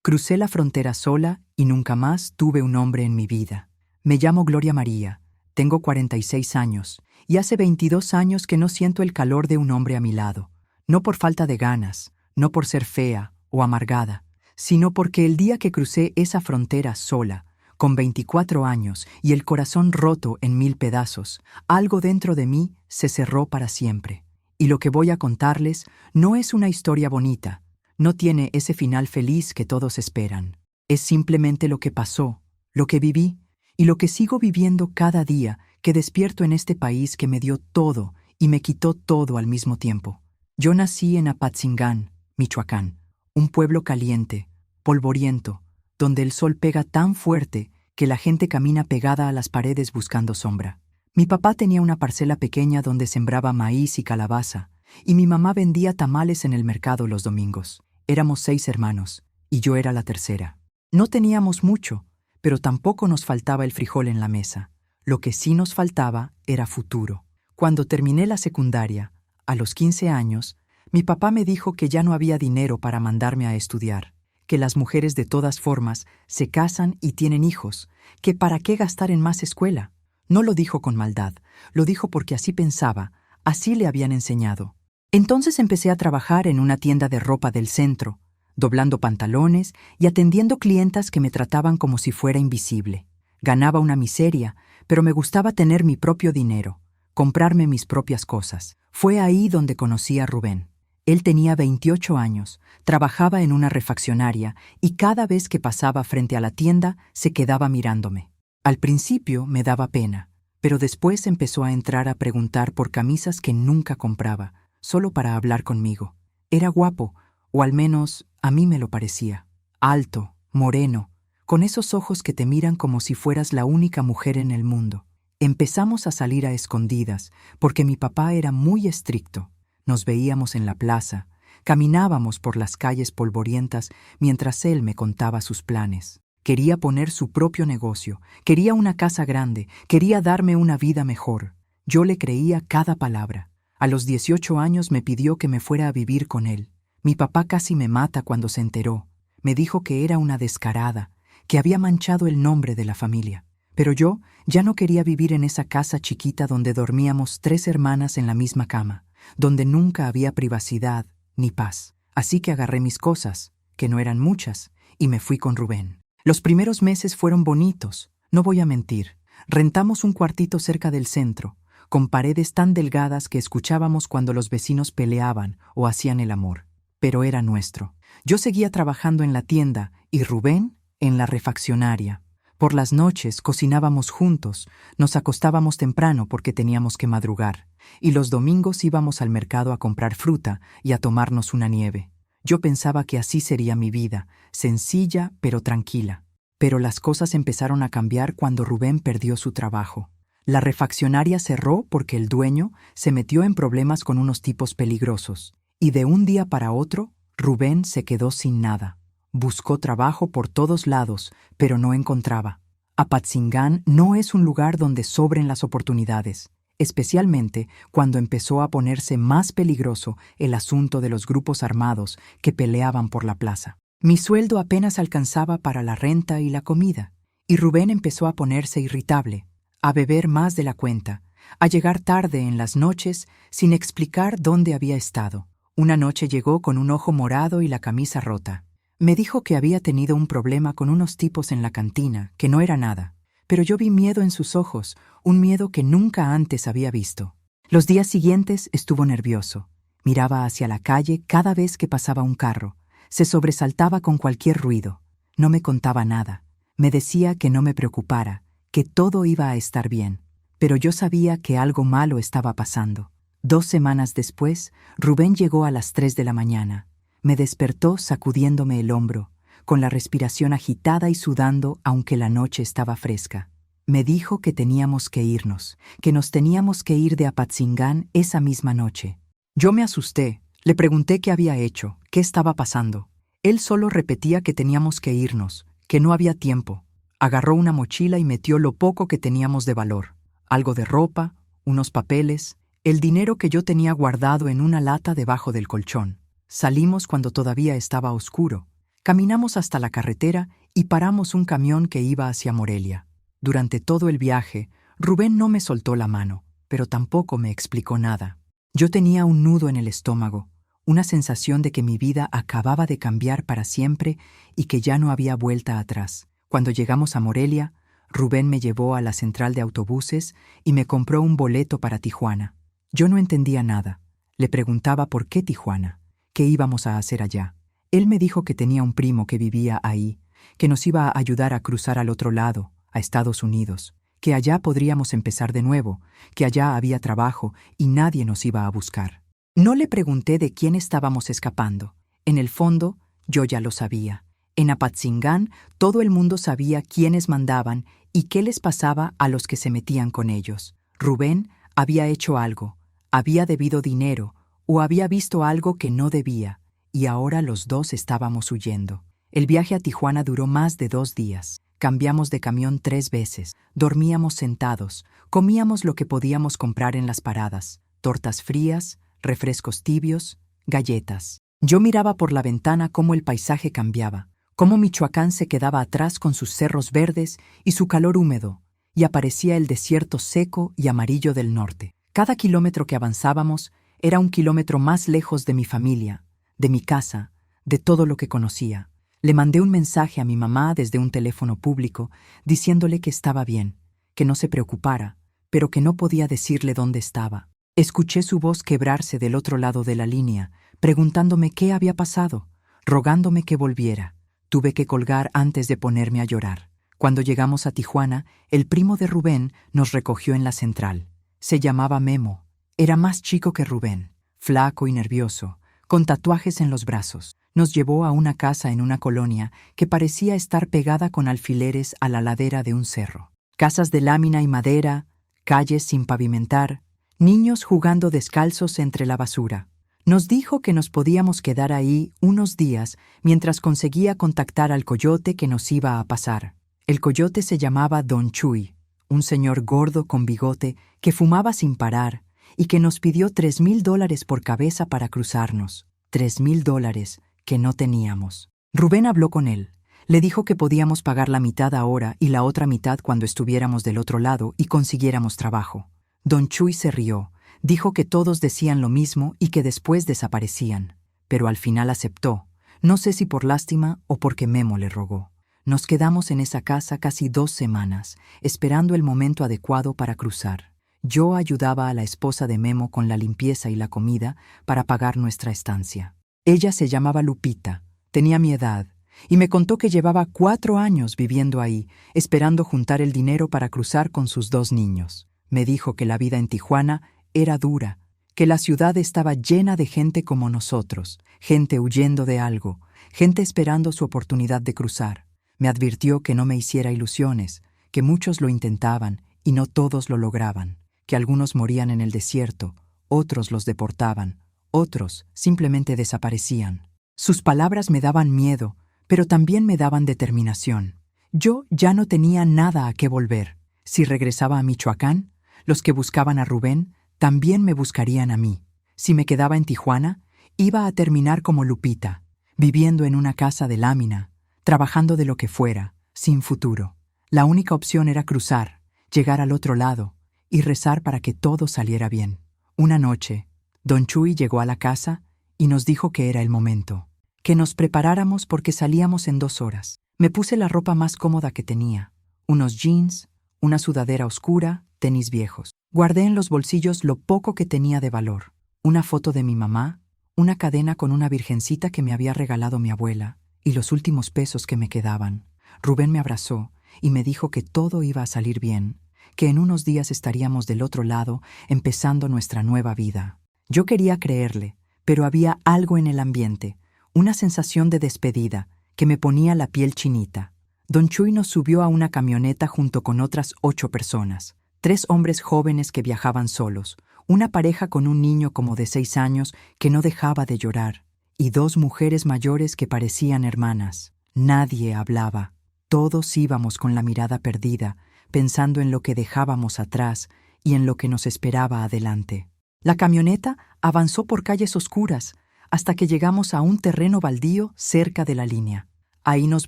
Crucé la frontera sola y nunca más tuve un hombre en mi vida. Me llamo Gloria María, tengo 46 años y hace 22 años que no siento el calor de un hombre a mi lado. No por falta de ganas, no por ser fea o amargada, sino porque el día que crucé esa frontera sola, con 24 años y el corazón roto en 1000 pedazos, algo dentro de mí se cerró para siempre. Y lo que voy a contarles no es una historia bonita, no tiene ese final feliz que todos esperan. Es simplemente lo que pasó, lo que viví y lo que sigo viviendo cada día que despierto en este país que me dio todo y me quitó todo al mismo tiempo. Yo nací en Apatzingán, Michoacán, un pueblo caliente, polvoriento, donde el sol pega tan fuerte que la gente camina pegada a las paredes buscando sombra. Mi papá tenía una parcela pequeña donde sembraba maíz y calabaza, y mi mamá vendía tamales en el mercado los domingos. Éramos 6 hermanos, y yo era la tercera. No teníamos mucho, pero tampoco nos faltaba el frijol en la mesa. Lo que sí nos faltaba era futuro. Cuando terminé la secundaria, a los 15 años, mi papá me dijo que ya no había dinero para mandarme a estudiar, que las mujeres de todas formas se casan y tienen hijos, que para qué gastar en más escuela. No lo dijo con maldad, lo dijo porque así pensaba, así le habían enseñado. Entonces empecé a trabajar en una tienda de ropa del centro, doblando pantalones y atendiendo clientas que me trataban como si fuera invisible. Ganaba una miseria, pero me gustaba tener mi propio dinero, comprarme mis propias cosas. Fue ahí donde conocí a Rubén. Él tenía 28 años, trabajaba en una refaccionaria y cada vez que pasaba frente a la tienda se quedaba mirándome. Al principio me daba pena, pero después empezó a entrar a preguntar por camisas que nunca compraba, solo para hablar conmigo. Era guapo, o al menos a mí me lo parecía. Alto, moreno, con esos ojos que te miran como si fueras la única mujer en el mundo. Empezamos a salir a escondidas, porque mi papá era muy estricto. Nos veíamos en la plaza, caminábamos por las calles polvorientas mientras él me contaba sus planes. Quería poner su propio negocio, quería una casa grande, quería darme una vida mejor. Yo le creía cada palabra. A los 18 años me pidió que me fuera a vivir con él. Mi papá casi me mata cuando se enteró. Me dijo que era una descarada, que había manchado el nombre de la familia. Pero yo ya no quería vivir en esa casa chiquita donde dormíamos 3 hermanas en la misma cama, donde nunca había privacidad ni paz. Así que agarré mis cosas, que no eran muchas, y me fui con Rubén. Los primeros meses fueron bonitos, no voy a mentir. Rentamos un cuartito cerca del centro, con paredes tan delgadas que escuchábamos cuando los vecinos peleaban o hacían el amor. Pero era nuestro. Yo seguía trabajando en la tienda y Rubén en la refaccionaria. Por las noches cocinábamos juntos, nos acostábamos temprano porque teníamos que madrugar, y los domingos íbamos al mercado a comprar fruta y a tomarnos una nieve. Yo pensaba que así sería mi vida, sencilla pero tranquila. Pero las cosas empezaron a cambiar cuando Rubén perdió su trabajo. La refaccionaria cerró porque el dueño se metió en problemas con unos tipos peligrosos. Y de un día para otro, Rubén se quedó sin nada. Buscó trabajo por todos lados, pero no encontraba. Apatzingán no es un lugar donde sobren las oportunidades, especialmente cuando empezó a ponerse más peligroso el asunto de los grupos armados que peleaban por la plaza. Mi sueldo apenas alcanzaba para la renta y la comida, y Rubén empezó a ponerse irritable, a beber más de la cuenta, a llegar tarde en las noches sin explicar dónde había estado. Una noche llegó con un ojo morado y la camisa rota. Me dijo que había tenido un problema con unos tipos en la cantina, que no era nada. Pero yo vi miedo en sus ojos, un miedo que nunca antes había visto. Los días siguientes estuvo nervioso. Miraba hacia la calle cada vez que pasaba un carro. Se sobresaltaba con cualquier ruido. No me contaba nada. Me decía que no me preocupara, que todo iba a estar bien. Pero yo sabía que algo malo estaba pasando. 2 semanas después, Rubén llegó a las 3 de la mañana. Me despertó sacudiéndome el hombro, con la respiración agitada y sudando aunque la noche estaba fresca. Me dijo que teníamos que irnos, que nos teníamos que ir de Apatzingán esa misma noche. Yo me asusté, le pregunté qué había hecho, qué estaba pasando. Él solo repetía que teníamos que irnos, que no había tiempo. Agarró una mochila y metió lo poco que teníamos de valor. Algo de ropa, unos papeles, el dinero que yo tenía guardado en una lata debajo del colchón. Salimos cuando todavía estaba oscuro. Caminamos hasta la carretera y paramos un camión que iba hacia Morelia. Durante todo el viaje, Rubén no me soltó la mano, pero tampoco me explicó nada. Yo tenía un nudo en el estómago, una sensación de que mi vida acababa de cambiar para siempre y que ya no había vuelta atrás. Cuando llegamos a Morelia, Rubén me llevó a la central de autobuses y me compró un boleto para Tijuana. Yo no entendía nada. Le preguntaba por qué Tijuana, qué íbamos a hacer allá. Él me dijo que tenía un primo que vivía ahí, que nos iba a ayudar a cruzar al otro lado, a Estados Unidos, que allá podríamos empezar de nuevo, que allá había trabajo y nadie nos iba a buscar. No le pregunté de quién estábamos escapando. En el fondo, yo ya lo sabía. En Apatzingán, todo el mundo sabía quiénes mandaban y qué les pasaba a los que se metían con ellos. Rubén había hecho algo, había debido dinero o había visto algo que no debía, y ahora los dos estábamos huyendo. El viaje a Tijuana duró más de 2 días. Cambiamos de camión 3 veces, dormíamos sentados, comíamos lo que podíamos comprar en las paradas, tortas frías, refrescos tibios, galletas. Yo miraba por la ventana cómo el paisaje cambiaba, cómo Michoacán se quedaba atrás con sus cerros verdes y su calor húmedo, y aparecía el desierto seco y amarillo del norte. Cada kilómetro que avanzábamos era un kilómetro más lejos de mi familia, de mi casa, de todo lo que conocía. Le mandé un mensaje a mi mamá desde un teléfono público diciéndole que estaba bien, que no se preocupara, pero que no podía decirle dónde estaba. Escuché su voz quebrarse del otro lado de la línea, preguntándome qué había pasado, rogándome que volviera. Tuve que colgar antes de ponerme a llorar. Cuando llegamos a Tijuana, el primo de Rubén nos recogió en la central. Se llamaba Memo. Era más chico que Rubén, flaco y nervioso, con tatuajes en los brazos. Nos llevó a una casa en una colonia que parecía estar pegada con alfileres a la ladera de un cerro. Casas de lámina y madera, calles sin pavimentar, niños jugando descalzos entre la basura. Nos dijo que nos podíamos quedar ahí unos días mientras conseguía contactar al coyote que nos iba a pasar. El coyote se llamaba Don Chuy, un señor gordo con bigote que fumaba sin parar y que nos pidió $3,000 por cabeza para cruzarnos. $3,000 que no teníamos. Rubén habló con él. Le dijo que podíamos pagar la mitad ahora y la otra mitad cuando estuviéramos del otro lado y consiguiéramos trabajo. Don Chuy se rió. Dijo que todos decían lo mismo y que después desaparecían. Pero al final aceptó. No sé si por lástima o porque Memo le rogó. Nos quedamos en esa casa casi 2 semanas, esperando el momento adecuado para cruzar. Yo ayudaba a la esposa de Memo con la limpieza y la comida para pagar nuestra estancia. Ella se llamaba Lupita, tenía mi edad, y me contó que llevaba 4 años viviendo ahí, esperando juntar el dinero para cruzar con sus 2 niños. Me dijo que la vida en Tijuana era dura, que la ciudad estaba llena de gente como nosotros, gente huyendo de algo, gente esperando su oportunidad de cruzar. Me advirtió que no me hiciera ilusiones, que muchos lo intentaban y no todos lo lograban, que algunos morían en el desierto, otros los deportaban, otros simplemente desaparecían. Sus palabras me daban miedo, pero también me daban determinación. Yo ya no tenía nada a qué volver. Si regresaba a Michoacán, los que buscaban a Rubén también me buscarían a mí. Si me quedaba en Tijuana, iba a terminar como Lupita, viviendo en una casa de lámina, trabajando de lo que fuera, sin futuro. La única opción era cruzar, llegar al otro lado y rezar para que todo saliera bien. Una noche, Don Chuy llegó a la casa y nos dijo que era el momento, que nos preparáramos porque salíamos en 2 horas. Me puse la ropa más cómoda que tenía, unos jeans, una sudadera oscura, tenis viejos. Guardé en los bolsillos lo poco que tenía de valor, una foto de mi mamá, una cadena con una virgencita que me había regalado mi abuela y los últimos pesos que me quedaban. Rubén me abrazó y me dijo que todo iba a salir bien, que en unos días estaríamos del otro lado empezando nuestra nueva vida. Yo quería creerle, pero había algo en el ambiente, una sensación de despedida, que me ponía la piel chinita. Don Chuy nos subió a una camioneta junto con otras 8 personas, 3 hombres jóvenes que viajaban solos, una pareja con un niño como de 6 años que no dejaba de llorar, y 2 mujeres mayores que parecían hermanas. Nadie hablaba. Todos íbamos con la mirada perdida, pensando en lo que dejábamos atrás y en lo que nos esperaba adelante. La camioneta avanzó por calles oscuras hasta que llegamos a un terreno baldío cerca de la línea. Ahí nos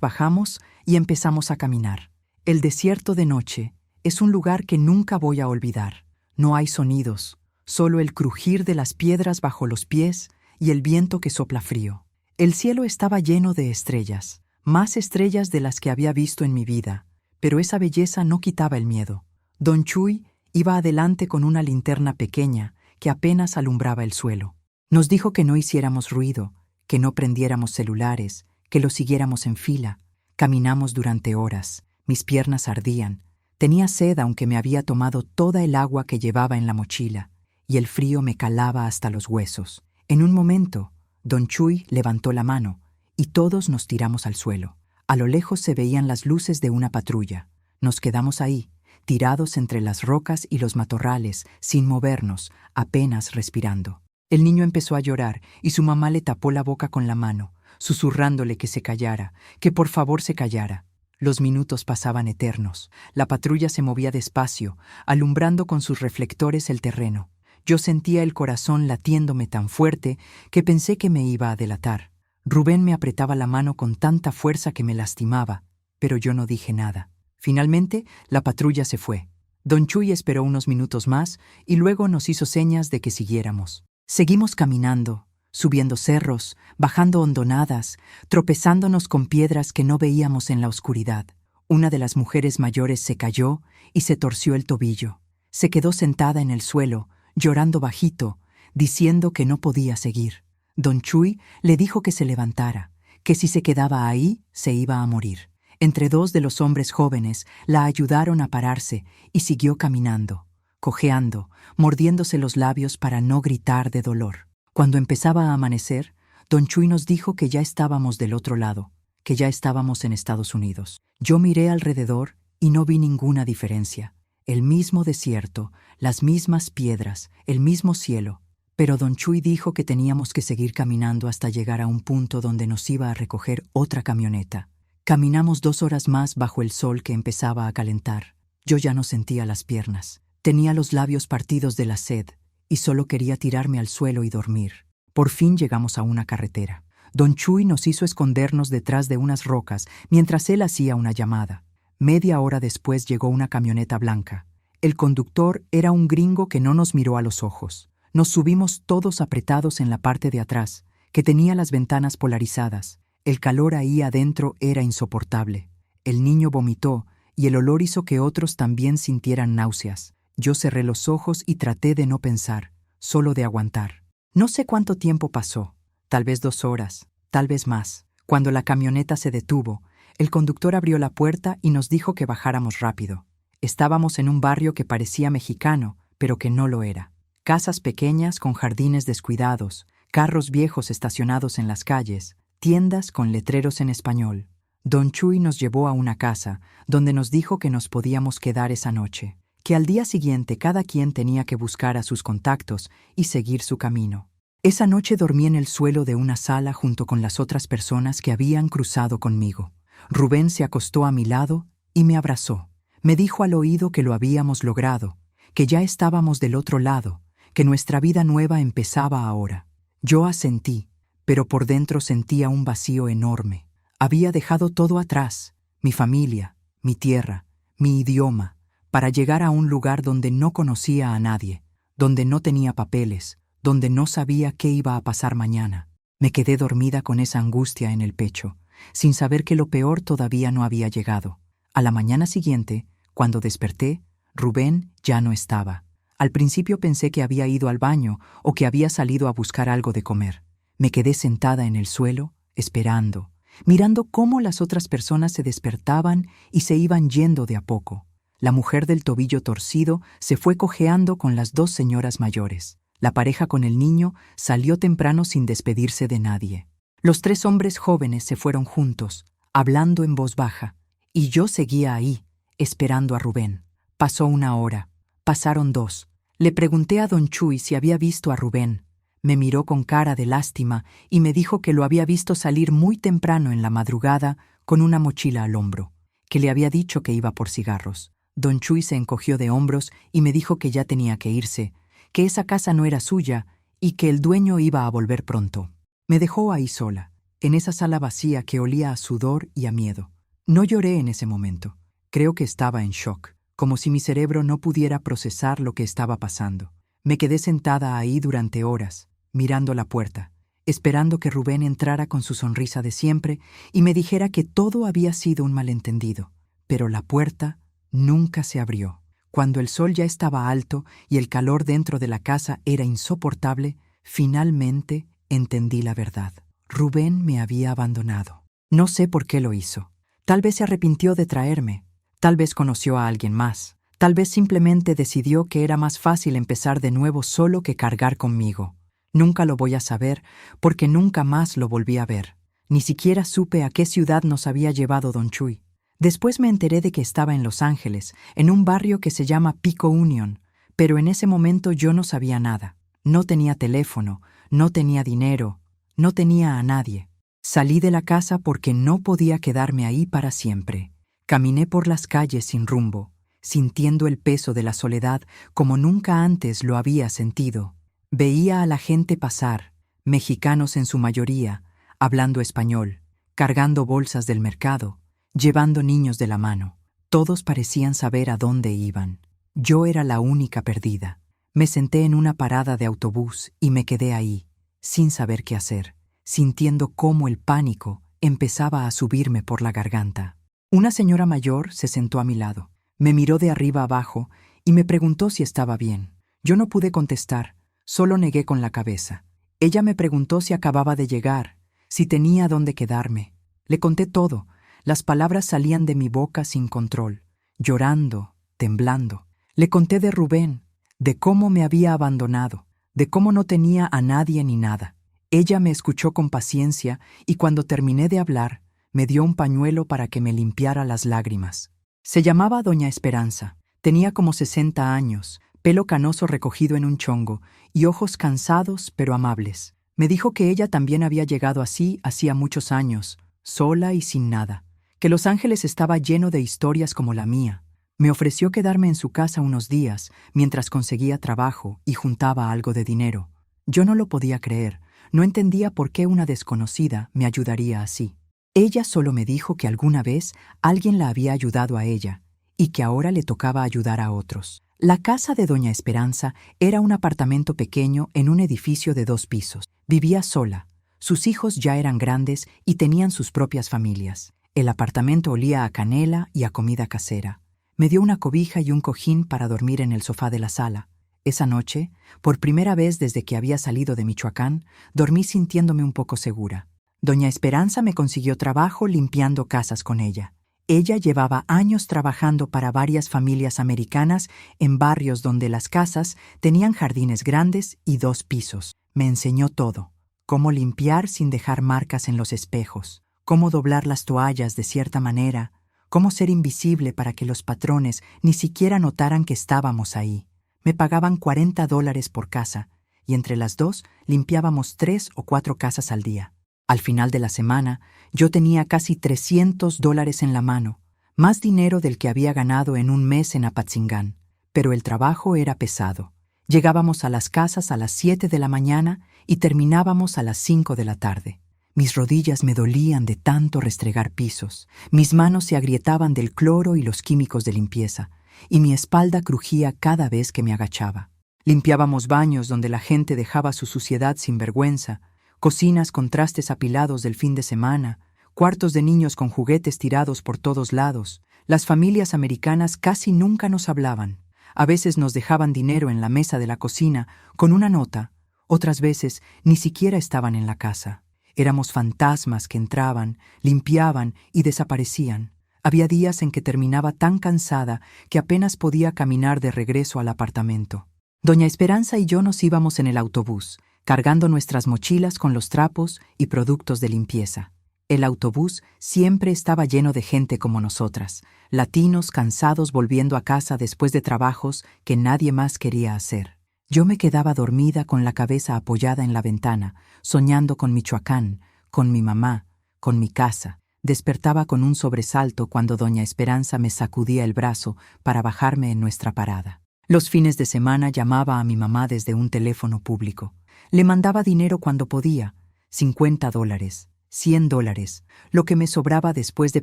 bajamos y empezamos a caminar. El desierto de noche es un lugar que nunca voy a olvidar. No hay sonidos, solo el crujir de las piedras bajo los pies y el viento que sopla frío. El cielo estaba lleno de estrellas, más estrellas de las que había visto en mi vida, pero esa belleza no quitaba el miedo. Don Chuy iba adelante con una linterna pequeña que apenas alumbraba el suelo. Nos dijo que no hiciéramos ruido, que no prendiéramos celulares, que lo siguiéramos en fila. Caminamos durante horas. Mis piernas ardían. Tenía sed aunque me había tomado toda el agua que llevaba en la mochila, y el frío me calaba hasta los huesos. En un momento, Don Chuy levantó la mano, y todos nos tiramos al suelo. A lo lejos se veían las luces de una patrulla. Nos quedamos ahí, tirados entre las rocas y los matorrales, sin movernos, apenas respirando. El niño empezó a llorar, y su mamá le tapó la boca con la mano, susurrándole que se callara, que por favor se callara. Los minutos pasaban eternos. La patrulla se movía despacio, alumbrando con sus reflectores el terreno. Yo sentía el corazón latiéndome tan fuerte que pensé que me iba a delatar. Rubén me apretaba la mano con tanta fuerza que me lastimaba, pero yo no dije nada. Finalmente, la patrulla se fue. Don Chuy esperó unos minutos más y luego nos hizo señas de que siguiéramos. Seguimos caminando, subiendo cerros, bajando hondonadas, tropezándonos con piedras que no veíamos en la oscuridad. Una de las mujeres mayores se cayó y se torció el tobillo. Se quedó sentada en el suelo, llorando bajito, diciendo que no podía seguir. Don Chuy le dijo que se levantara, que si se quedaba ahí, se iba a morir. Entre dos de los hombres jóvenes la ayudaron a pararse y siguió caminando, cojeando, mordiéndose los labios para no gritar de dolor. Cuando empezaba a amanecer, Don Chuy nos dijo que ya estábamos del otro lado, que ya estábamos en Estados Unidos. Yo miré alrededor y no vi ninguna diferencia. El mismo desierto, las mismas piedras, el mismo cielo. Pero Don Chuy dijo que teníamos que seguir caminando hasta llegar a un punto donde nos iba a recoger otra camioneta. Caminamos 2 horas más bajo el sol que empezaba a calentar. Yo ya no sentía las piernas. Tenía los labios partidos de la sed y solo quería tirarme al suelo y dormir. Por fin llegamos a una carretera. Don Chuy nos hizo escondernos detrás de unas rocas mientras él hacía una llamada. Media hora después llegó una camioneta blanca. El conductor era un gringo que no nos miró a los ojos. Nos subimos todos apretados en la parte de atrás, que tenía las ventanas polarizadas. El calor ahí adentro era insoportable. El niño vomitó y el olor hizo que otros también sintieran náuseas. Yo cerré los ojos y traté de no pensar, solo de aguantar. No sé cuánto tiempo pasó, tal vez 2 horas, tal vez más. Cuando la camioneta se detuvo, el conductor abrió la puerta y nos dijo que bajáramos rápido. Estábamos en un barrio que parecía mexicano, pero que no lo era. Casas pequeñas con jardines descuidados, carros viejos estacionados en las calles, tiendas con letreros en español. Don Chuy nos llevó a una casa, donde nos dijo que nos podíamos quedar esa noche, que al día siguiente cada quien tenía que buscar a sus contactos y seguir su camino. Esa noche dormí en el suelo de una sala junto con las otras personas que habían cruzado conmigo. Rubén se acostó a mi lado y me abrazó. Me dijo al oído que lo habíamos logrado, que ya estábamos del otro lado, que nuestra vida nueva empezaba ahora. Yo asentí, pero por dentro sentía un vacío enorme. Había dejado todo atrás, mi familia, mi tierra, mi idioma, para llegar a un lugar donde no conocía a nadie, donde no tenía papeles, donde no sabía qué iba a pasar mañana. Me quedé dormida con esa angustia en el pecho, sin saber que lo peor todavía no había llegado. A la mañana siguiente, cuando desperté, Rubén ya no estaba. Al principio pensé que había ido al baño o que había salido a buscar algo de comer. Me quedé sentada en el suelo, esperando, mirando cómo las otras personas se despertaban y se iban yendo de a poco. La mujer del tobillo torcido se fue cojeando con las 2 señoras mayores. La pareja con el niño salió temprano sin despedirse de nadie. Los 3 hombres jóvenes se fueron juntos, hablando en voz baja, y yo seguía ahí, esperando a Rubén. Pasó 1 hora. Pasaron 2. Le pregunté a Don Chuy si había visto a Rubén. Me miró con cara de lástima y me dijo que lo había visto salir muy temprano en la madrugada con una mochila al hombro, que le había dicho que iba por cigarros. Don Chuy se encogió de hombros y me dijo que ya tenía que irse, que esa casa no era suya y que el dueño iba a volver pronto. Me dejó ahí sola. en esa sala vacía que olía a sudor y a miedo. No lloré en ese momento. Creo que estaba en shock, como si mi cerebro no pudiera procesar lo que estaba pasando. Me quedé sentada ahí durante horas, mirando la puerta, esperando que Rubén entrara con su sonrisa de siempre y me dijera que todo había sido un malentendido. Pero la puerta nunca se abrió. Cuando el sol ya estaba alto y el calor dentro de la casa era insoportable, finalmente entendí la verdad. Rubén me había abandonado. No sé por qué lo hizo. Tal vez se arrepintió de traerme. Tal vez conoció a alguien más. Tal vez simplemente decidió que era más fácil empezar de nuevo solo que cargar conmigo. Nunca lo voy a saber porque nunca más lo volví a ver. Ni siquiera supe a qué ciudad nos había llevado Don Chuy. Después me enteré de que estaba en Los Ángeles, en un barrio que se llama Pico Union, pero en ese momento yo no sabía nada. No tenía teléfono, no tenía dinero, no tenía a nadie. Salí de la casa porque no podía quedarme ahí para siempre. Caminé por las calles sin rumbo, sintiendo el peso de la soledad como nunca antes lo había sentido. Veía a la gente pasar, mexicanos en su mayoría, hablando español, cargando bolsas del mercado, llevando niños de la mano. Todos parecían saber a dónde iban. Yo era la única perdida. Me senté en una parada de autobús y me quedé ahí, sin saber qué hacer, sintiendo cómo el pánico empezaba a subirme por la garganta. Una señora mayor se sentó a mi lado. Me miró de arriba abajo y me preguntó si estaba bien. Yo no pude contestar, solo negué con la cabeza. Ella me preguntó si acababa de llegar, si tenía dónde quedarme. Le conté todo. Las palabras salían de mi boca sin control, llorando, temblando. Le conté de Rubén, de cómo me había abandonado, de cómo no tenía a nadie ni nada. Ella me escuchó con paciencia y cuando terminé de hablar, me dio un pañuelo para que me limpiara las lágrimas. Se llamaba Doña Esperanza. Tenía como 60 años, pelo canoso recogido en un chongo y ojos cansados pero amables. Me dijo que ella también había llegado así hacía muchos años, sola y sin nada, que Los Ángeles estaba lleno de historias como la mía. Me ofreció quedarme en su casa unos días mientras conseguía trabajo y juntaba algo de dinero. Yo no lo podía creer, no entendía por qué una desconocida me ayudaría así. Ella solo me dijo que alguna vez alguien la había ayudado a ella y que ahora le tocaba ayudar a otros. La casa de Doña Esperanza era un apartamento pequeño en un edificio de 2 pisos. Vivía sola. Sus hijos ya eran grandes y tenían sus propias familias. El apartamento olía a canela y a comida casera. Me dio una cobija y un cojín para dormir en el sofá de la sala. Esa noche, por primera vez desde que había salido de Michoacán, dormí sintiéndome un poco segura. Doña Esperanza me consiguió trabajo limpiando casas con ella. Ella llevaba años trabajando para varias familias americanas en barrios donde las casas tenían jardines grandes y 2 pisos. Me enseñó todo: cómo limpiar sin dejar marcas en los espejos, cómo doblar las toallas de cierta manera, cómo ser invisible para que los patrones ni siquiera notaran que estábamos ahí. Me pagaban $40 por casa y entre las dos limpiábamos 3 o 4 casas al día. Al final de la semana, yo tenía casi $300 en la mano, más dinero del que había ganado en un mes en Apatzingán. Pero el trabajo era pesado. Llegábamos a las casas a las 7 de la mañana y terminábamos a las 5 de la tarde. Mis rodillas me dolían de tanto restregar pisos, mis manos se agrietaban del cloro y los químicos de limpieza, y mi espalda crujía cada vez que me agachaba. Limpiábamos baños donde la gente dejaba su suciedad sin vergüenza, cocinas con trastes apilados del fin de semana, cuartos de niños con juguetes tirados por todos lados. Las familias americanas casi nunca nos hablaban. A veces nos dejaban dinero en la mesa de la cocina con una nota, otras veces ni siquiera estaban en la casa. Éramos fantasmas que entraban, limpiaban y desaparecían. Había días en que terminaba tan cansada que apenas podía caminar de regreso al apartamento. Doña Esperanza y yo nos íbamos en el autobús, cargando nuestras mochilas con los trapos y productos de limpieza. El autobús siempre estaba lleno de gente como nosotras, latinos cansados volviendo a casa después de trabajos que nadie más quería hacer. Yo me quedaba dormida con la cabeza apoyada en la ventana, soñando con Michoacán, con mi mamá, con mi casa. Despertaba con un sobresalto cuando Doña Esperanza me sacudía el brazo para bajarme en nuestra parada. Los fines de semana llamaba a mi mamá desde un teléfono público. Le mandaba dinero cuando podía, $50, $100, lo que me sobraba después de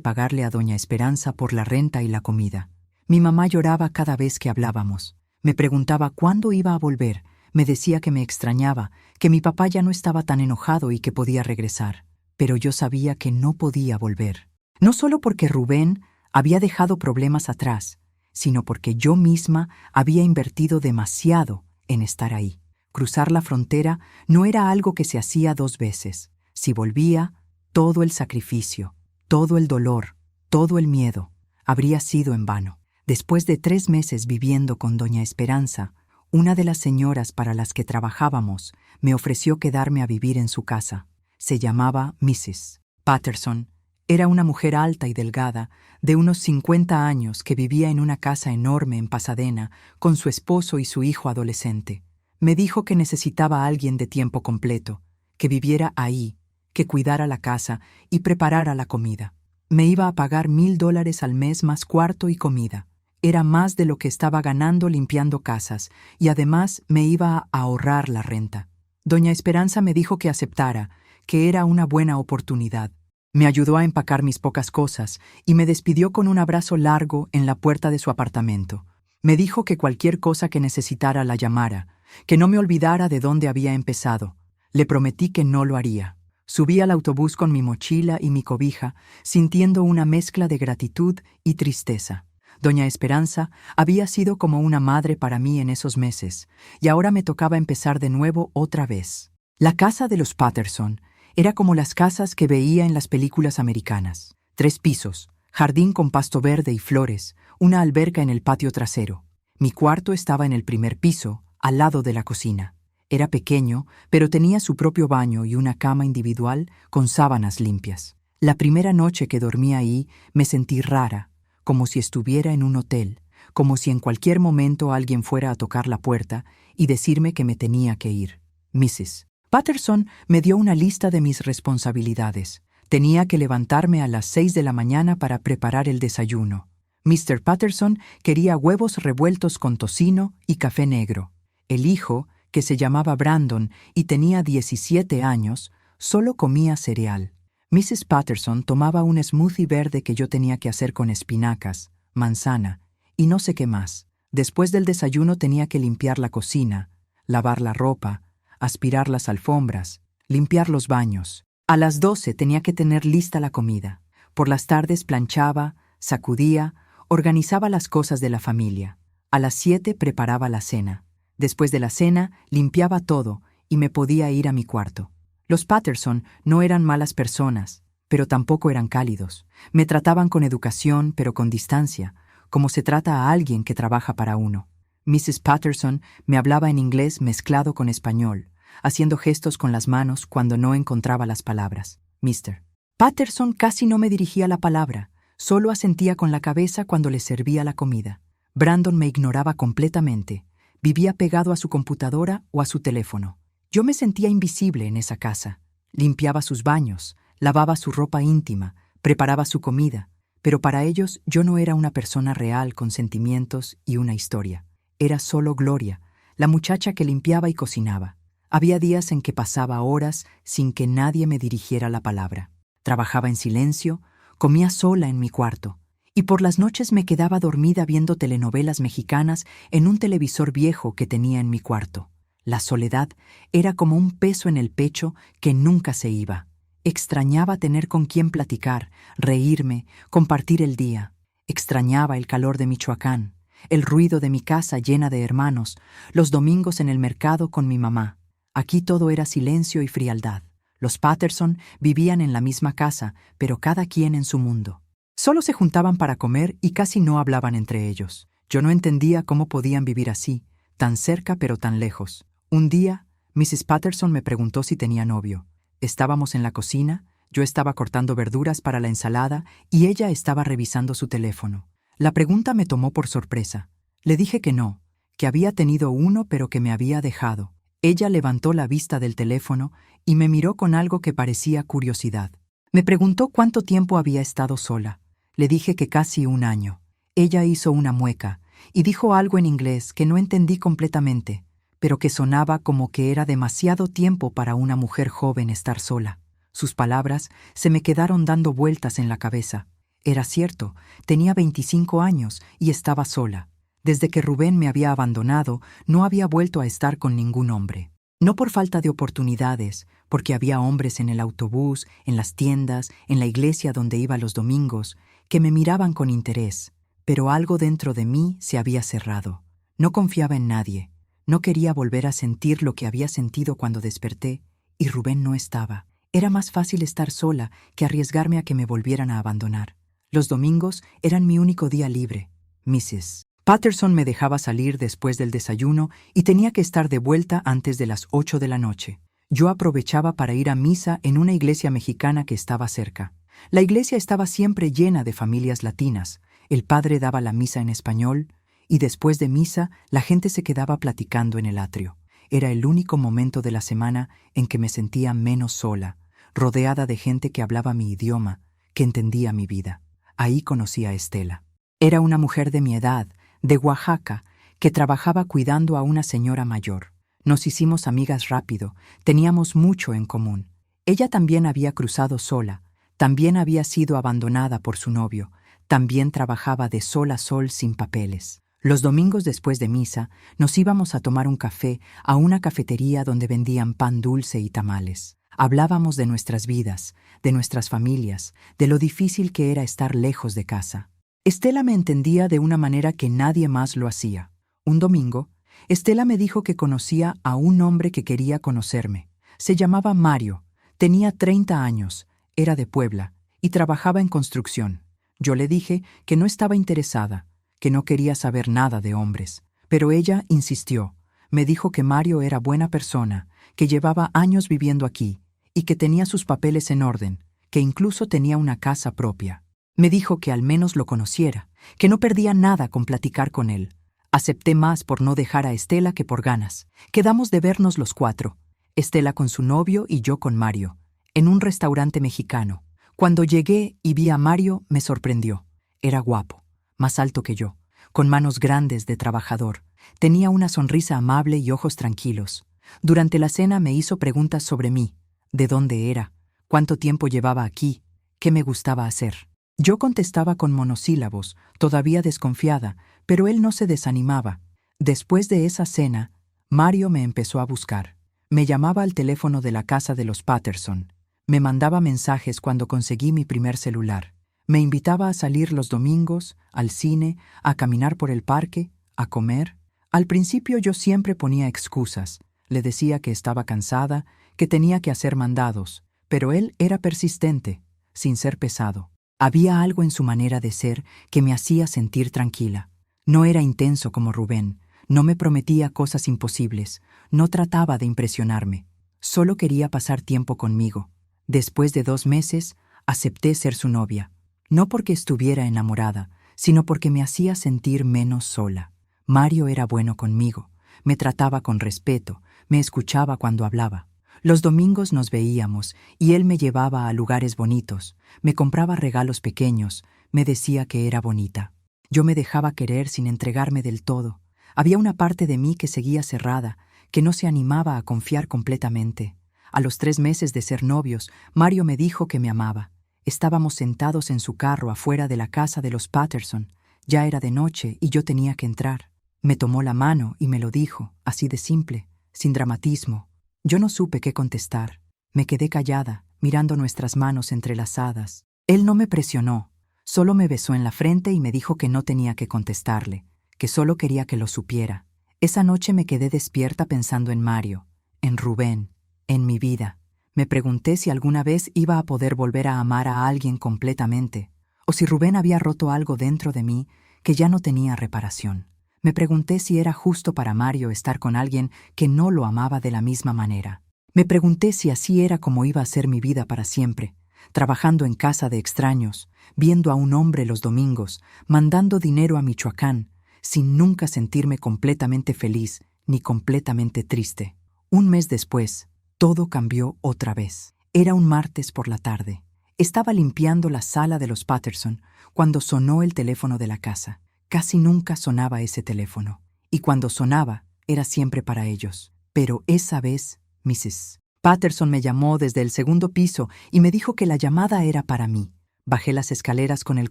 pagarle a doña Esperanza por la renta y la comida. Mi mamá lloraba cada vez que hablábamos. Me preguntaba cuándo iba a volver. Me decía que me extrañaba, que mi papá ya no estaba tan enojado y que podía regresar. Pero yo sabía que no podía volver. No solo porque Rubén había dejado problemas atrás, sino porque yo misma había invertido demasiado en estar ahí. Cruzar la frontera no era algo que se hacía 2 veces. Si volvía, todo el sacrificio, todo el dolor, todo el miedo, habría sido en vano. Después de 3 meses viviendo con doña Esperanza, una de las señoras para las que trabajábamos me ofreció quedarme a vivir en su casa. Se llamaba Mrs. Patterson. Era una mujer alta y delgada, de unos 50 años, que vivía en una casa enorme en Pasadena con su esposo y su hijo adolescente. Me dijo que necesitaba a alguien de tiempo completo, que viviera ahí, que cuidara la casa y preparara la comida. Me iba a pagar $1,000 al mes más cuarto y comida. Era más de lo que estaba ganando limpiando casas, y además me iba a ahorrar la renta. Doña Esperanza me dijo que aceptara, que era una buena oportunidad. Me ayudó a empacar mis pocas cosas y me despidió con un abrazo largo en la puerta de su apartamento. Me dijo que cualquier cosa que necesitara la llamara, que no me olvidara de dónde había empezado. Le prometí que no lo haría. Subí al autobús con mi mochila y mi cobija, sintiendo una mezcla de gratitud y tristeza. Doña Esperanza había sido como una madre para mí en esos meses, y ahora me tocaba empezar de nuevo otra vez. La casa de los Patterson era como las casas que veía en las películas americanas. 3 pisos, jardín con pasto verde y flores, una alberca en el patio trasero. Mi cuarto estaba en el primer piso, al lado de la cocina. Era pequeño, pero tenía su propio baño y una cama individual con sábanas limpias. La primera noche que dormí ahí me sentí rara, como si estuviera en un hotel, como si en cualquier momento alguien fuera a tocar la puerta y decirme que me tenía que ir. Mrs. Patterson me dio una lista de mis responsabilidades. Tenía que levantarme a las 6 de la mañana para preparar el desayuno. Mr. Patterson quería huevos revueltos con tocino y café negro. El hijo, que se llamaba Brandon y tenía 17 años, solo comía cereal. Mrs. Patterson tomaba un smoothie verde que yo tenía que hacer con espinacas, manzana y no sé qué más. Después del desayuno tenía que limpiar la cocina, lavar la ropa, aspirar las alfombras, limpiar los baños. A las 12 tenía que tener lista la comida. Por las tardes planchaba, sacudía, organizaba las cosas de la familia. A las 7 preparaba la cena. Después de la cena limpiaba todo y me podía ir a mi cuarto. Los Patterson no eran malas personas, pero tampoco eran cálidos. Me trataban con educación, pero con distancia, como se trata a alguien que trabaja para uno. Mrs. Patterson me hablaba en inglés mezclado con español, haciendo gestos con las manos cuando no encontraba las palabras. Mr. Patterson casi no me dirigía la palabra, solo asentía con la cabeza cuando le servía la comida. Brandon me ignoraba completamente. Vivía pegado a su computadora o a su teléfono. Yo me sentía invisible en esa casa. Limpiaba sus baños, lavaba su ropa íntima, preparaba su comida, pero para ellos yo no era una persona real con sentimientos y una historia. Era solo Gloria, la muchacha que limpiaba y cocinaba. Había días en que pasaba horas sin que nadie me dirigiera la palabra. Trabajaba en silencio, comía sola en mi cuarto, y por las noches me quedaba dormida viendo telenovelas mexicanas en un televisor viejo que tenía en mi cuarto. La soledad era como un peso en el pecho que nunca se iba. Extrañaba tener con quién platicar, reírme, compartir el día. Extrañaba el calor de Michoacán, el ruido de mi casa llena de hermanos, los domingos en el mercado con mi mamá. Aquí todo era silencio y frialdad. Los Patterson vivían en la misma casa, pero cada quien en su mundo. Solo se juntaban para comer y casi no hablaban entre ellos. Yo no entendía cómo podían vivir así, tan cerca pero tan lejos. Un día, Mrs. Patterson me preguntó si tenía novio. Estábamos en la cocina, yo estaba cortando verduras para la ensalada y ella estaba revisando su teléfono. La pregunta me tomó por sorpresa. Le dije que no, que había tenido uno pero que me había dejado. Ella levantó la vista del teléfono y me miró con algo que parecía curiosidad. Me preguntó cuánto tiempo había estado sola. Le dije que casi 1 año. Ella hizo una mueca y dijo algo en inglés que no entendí completamente, pero que sonaba como que era demasiado tiempo para una mujer joven estar sola. Sus palabras se me quedaron dando vueltas en la cabeza. Era cierto, tenía 25 años y estaba sola. Desde que Rubén me había abandonado, no había vuelto a estar con ningún hombre. No por falta de oportunidades, porque había hombres en el autobús, en las tiendas, en la iglesia donde iba los domingos, que me miraban con interés, pero algo dentro de mí se había cerrado. No confiaba en nadie. No quería volver a sentir lo que había sentido cuando desperté, y Rubén no estaba. Era más fácil estar sola que arriesgarme a que me volvieran a abandonar. Los domingos eran mi único día libre. Mrs. Patterson me dejaba salir después del desayuno y tenía que estar de vuelta antes de las 8 de la noche. Yo aprovechaba para ir a misa en una iglesia mexicana que estaba cerca. La iglesia estaba siempre llena de familias latinas. El padre daba la misa en español y después de misa la gente se quedaba platicando en el atrio. Era el único momento de la semana en que me sentía menos sola, rodeada de gente que hablaba mi idioma, que entendía mi vida. Ahí conocí a Estela. Era una mujer de mi edad, de Oaxaca, que trabajaba cuidando a una señora mayor. Nos hicimos amigas rápido, teníamos mucho en común. Ella también había cruzado sola, también había sido abandonada por su novio, también trabajaba de sol a sol sin papeles. Los domingos después de misa nos íbamos a tomar un café a una cafetería donde vendían pan dulce y tamales. Hablábamos de nuestras vidas, de nuestras familias, de lo difícil que era estar lejos de casa. Estela me entendía de una manera que nadie más lo hacía. Un domingo, Estela me dijo que conocía a un hombre que quería conocerme. Se llamaba Mario, tenía 30 años, era de Puebla y trabajaba en construcción. Yo le dije que no estaba interesada, que no quería saber nada de hombres, pero ella insistió. Me dijo que Mario era buena persona, que llevaba años viviendo aquí y que tenía sus papeles en orden, que incluso tenía una casa propia. Me dijo que al menos lo conociera, que no perdía nada con platicar con él. Acepté más por no dejar a Estela que por ganas. Quedamos de vernos los 4, Estela con su novio y yo con Mario, en un restaurante mexicano. Cuando llegué y vi a Mario, me sorprendió. Era guapo, más alto que yo, con manos grandes de trabajador. Tenía una sonrisa amable y ojos tranquilos. Durante la cena me hizo preguntas sobre mí, de dónde era, cuánto tiempo llevaba aquí, qué me gustaba hacer. Yo contestaba con monosílabos, todavía desconfiada, pero él no se desanimaba. Después de esa cena, Mario me empezó a buscar. Me llamaba al teléfono de la casa de los Patterson. Me mandaba mensajes cuando conseguí mi primer celular. Me invitaba a salir los domingos, al cine, a caminar por el parque, a comer. Al principio yo siempre ponía excusas. Le decía que estaba cansada, que tenía que hacer mandados, pero él era persistente, sin ser pesado. Había algo en su manera de ser que me hacía sentir tranquila. No era intenso como Rubén, no me prometía cosas imposibles, no trataba de impresionarme. Solo quería pasar tiempo conmigo. Después de 2 meses, acepté ser su novia. No porque estuviera enamorada, sino porque me hacía sentir menos sola. Mario era bueno conmigo, me trataba con respeto, me escuchaba cuando hablaba. Los domingos nos veíamos y él me llevaba a lugares bonitos, me compraba regalos pequeños, me decía que era bonita. Yo me dejaba querer sin entregarme del todo. Había una parte de mí que seguía cerrada, que no se animaba a confiar completamente. A los 3 meses de ser novios, Mario me dijo que me amaba. Estábamos sentados en su carro afuera de la casa de los Patterson. Ya era de noche y yo tenía que entrar. Me tomó la mano y me lo dijo, así de simple, sin dramatismo. Yo no supe qué contestar. Me quedé callada, mirando nuestras manos entrelazadas. Él no me presionó, solo me besó en la frente y me dijo que no tenía que contestarle, que solo quería que lo supiera. Esa noche me quedé despierta pensando en Mario, en Rubén, en mi vida. Me pregunté si alguna vez iba a poder volver a amar a alguien completamente, o si Rubén había roto algo dentro de mí que ya no tenía reparación. Me pregunté si era justo para Mario estar con alguien que no lo amaba de la misma manera. Me pregunté si así era como iba a ser mi vida para siempre, trabajando en casa de extraños, viendo a un hombre los domingos, mandando dinero a Michoacán, sin nunca sentirme completamente feliz ni completamente triste. Un mes después, todo cambió otra vez. Era un martes por la tarde. Estaba limpiando la sala de los Patterson cuando sonó el teléfono de la casa. Casi nunca sonaba ese teléfono, y cuando sonaba era siempre para ellos. Pero esa vez, Mrs. Patterson me llamó desde el segundo piso y me dijo que la llamada era para mí. Bajé las escaleras con el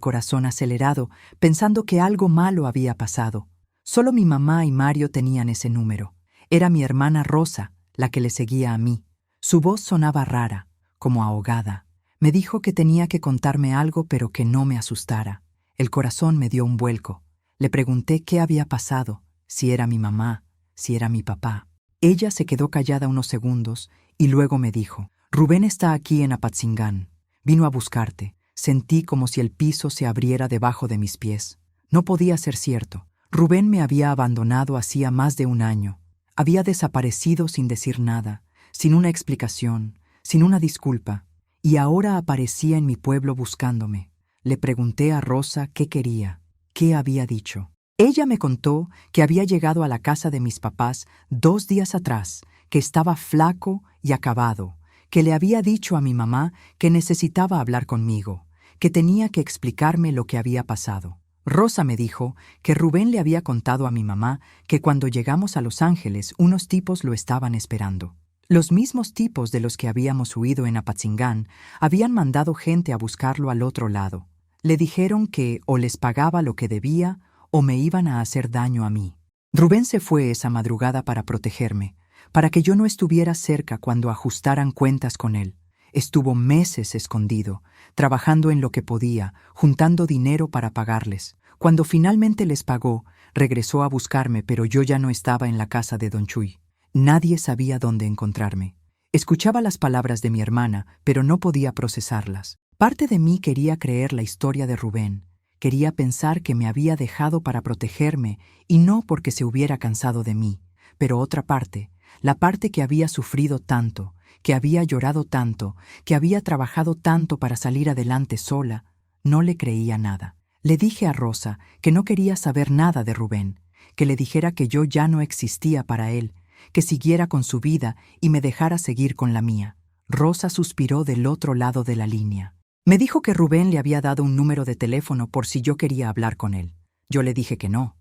corazón acelerado, pensando que algo malo había pasado. Solo mi mamá y Mario tenían ese número. Era mi hermana Rosa, la que le seguía a mí. Su voz sonaba rara, como ahogada. Me dijo que tenía que contarme algo, pero que no me asustara. El corazón me dio un vuelco. Le pregunté qué había pasado, si era mi mamá, si era mi papá. Ella se quedó callada unos segundos y luego me dijo: Rubén está aquí en Apatzingán. Vino a buscarte. Sentí como si el piso se abriera debajo de mis pies. No podía ser cierto. Rubén me había abandonado hacía más de un año. Había desaparecido sin decir nada, sin una explicación, sin una disculpa, y ahora aparecía en mi pueblo buscándome. Le pregunté a Rosa qué quería, qué había dicho. Ella me contó que había llegado a la casa de mis papás 2 días atrás, que estaba flaco y acabado, que le había dicho a mi mamá que necesitaba hablar conmigo, que tenía que explicarme lo que había pasado. Rosa me dijo que Rubén le había contado a mi mamá que cuando llegamos a Los Ángeles unos tipos lo estaban esperando. Los mismos tipos de los que habíamos huido en Apatzingán habían mandado gente a buscarlo al otro lado. Le dijeron que o les pagaba lo que debía o me iban a hacer daño a mí. Rubén se fue esa madrugada para protegerme, para que yo no estuviera cerca cuando ajustaran cuentas con él. Estuvo meses escondido, trabajando en lo que podía, juntando dinero para pagarles. Cuando finalmente les pagó, regresó a buscarme, pero yo ya no estaba en la casa de Don Chuy. Nadie sabía dónde encontrarme. Escuchaba las palabras de mi hermana, pero no podía procesarlas. Parte de mí quería creer la historia de Rubén. Quería pensar que me había dejado para protegerme y no porque se hubiera cansado de mí. Pero otra parte, la parte que había sufrido tanto, que había llorado tanto, que había trabajado tanto para salir adelante sola, no le creía nada. Le dije a Rosa que no quería saber nada de Rubén, que le dijera que yo ya no existía para él, que siguiera con su vida y me dejara seguir con la mía. Rosa suspiró del otro lado de la línea. Me dijo que Rubén le había dado un número de teléfono por si yo quería hablar con él. Yo le dije que no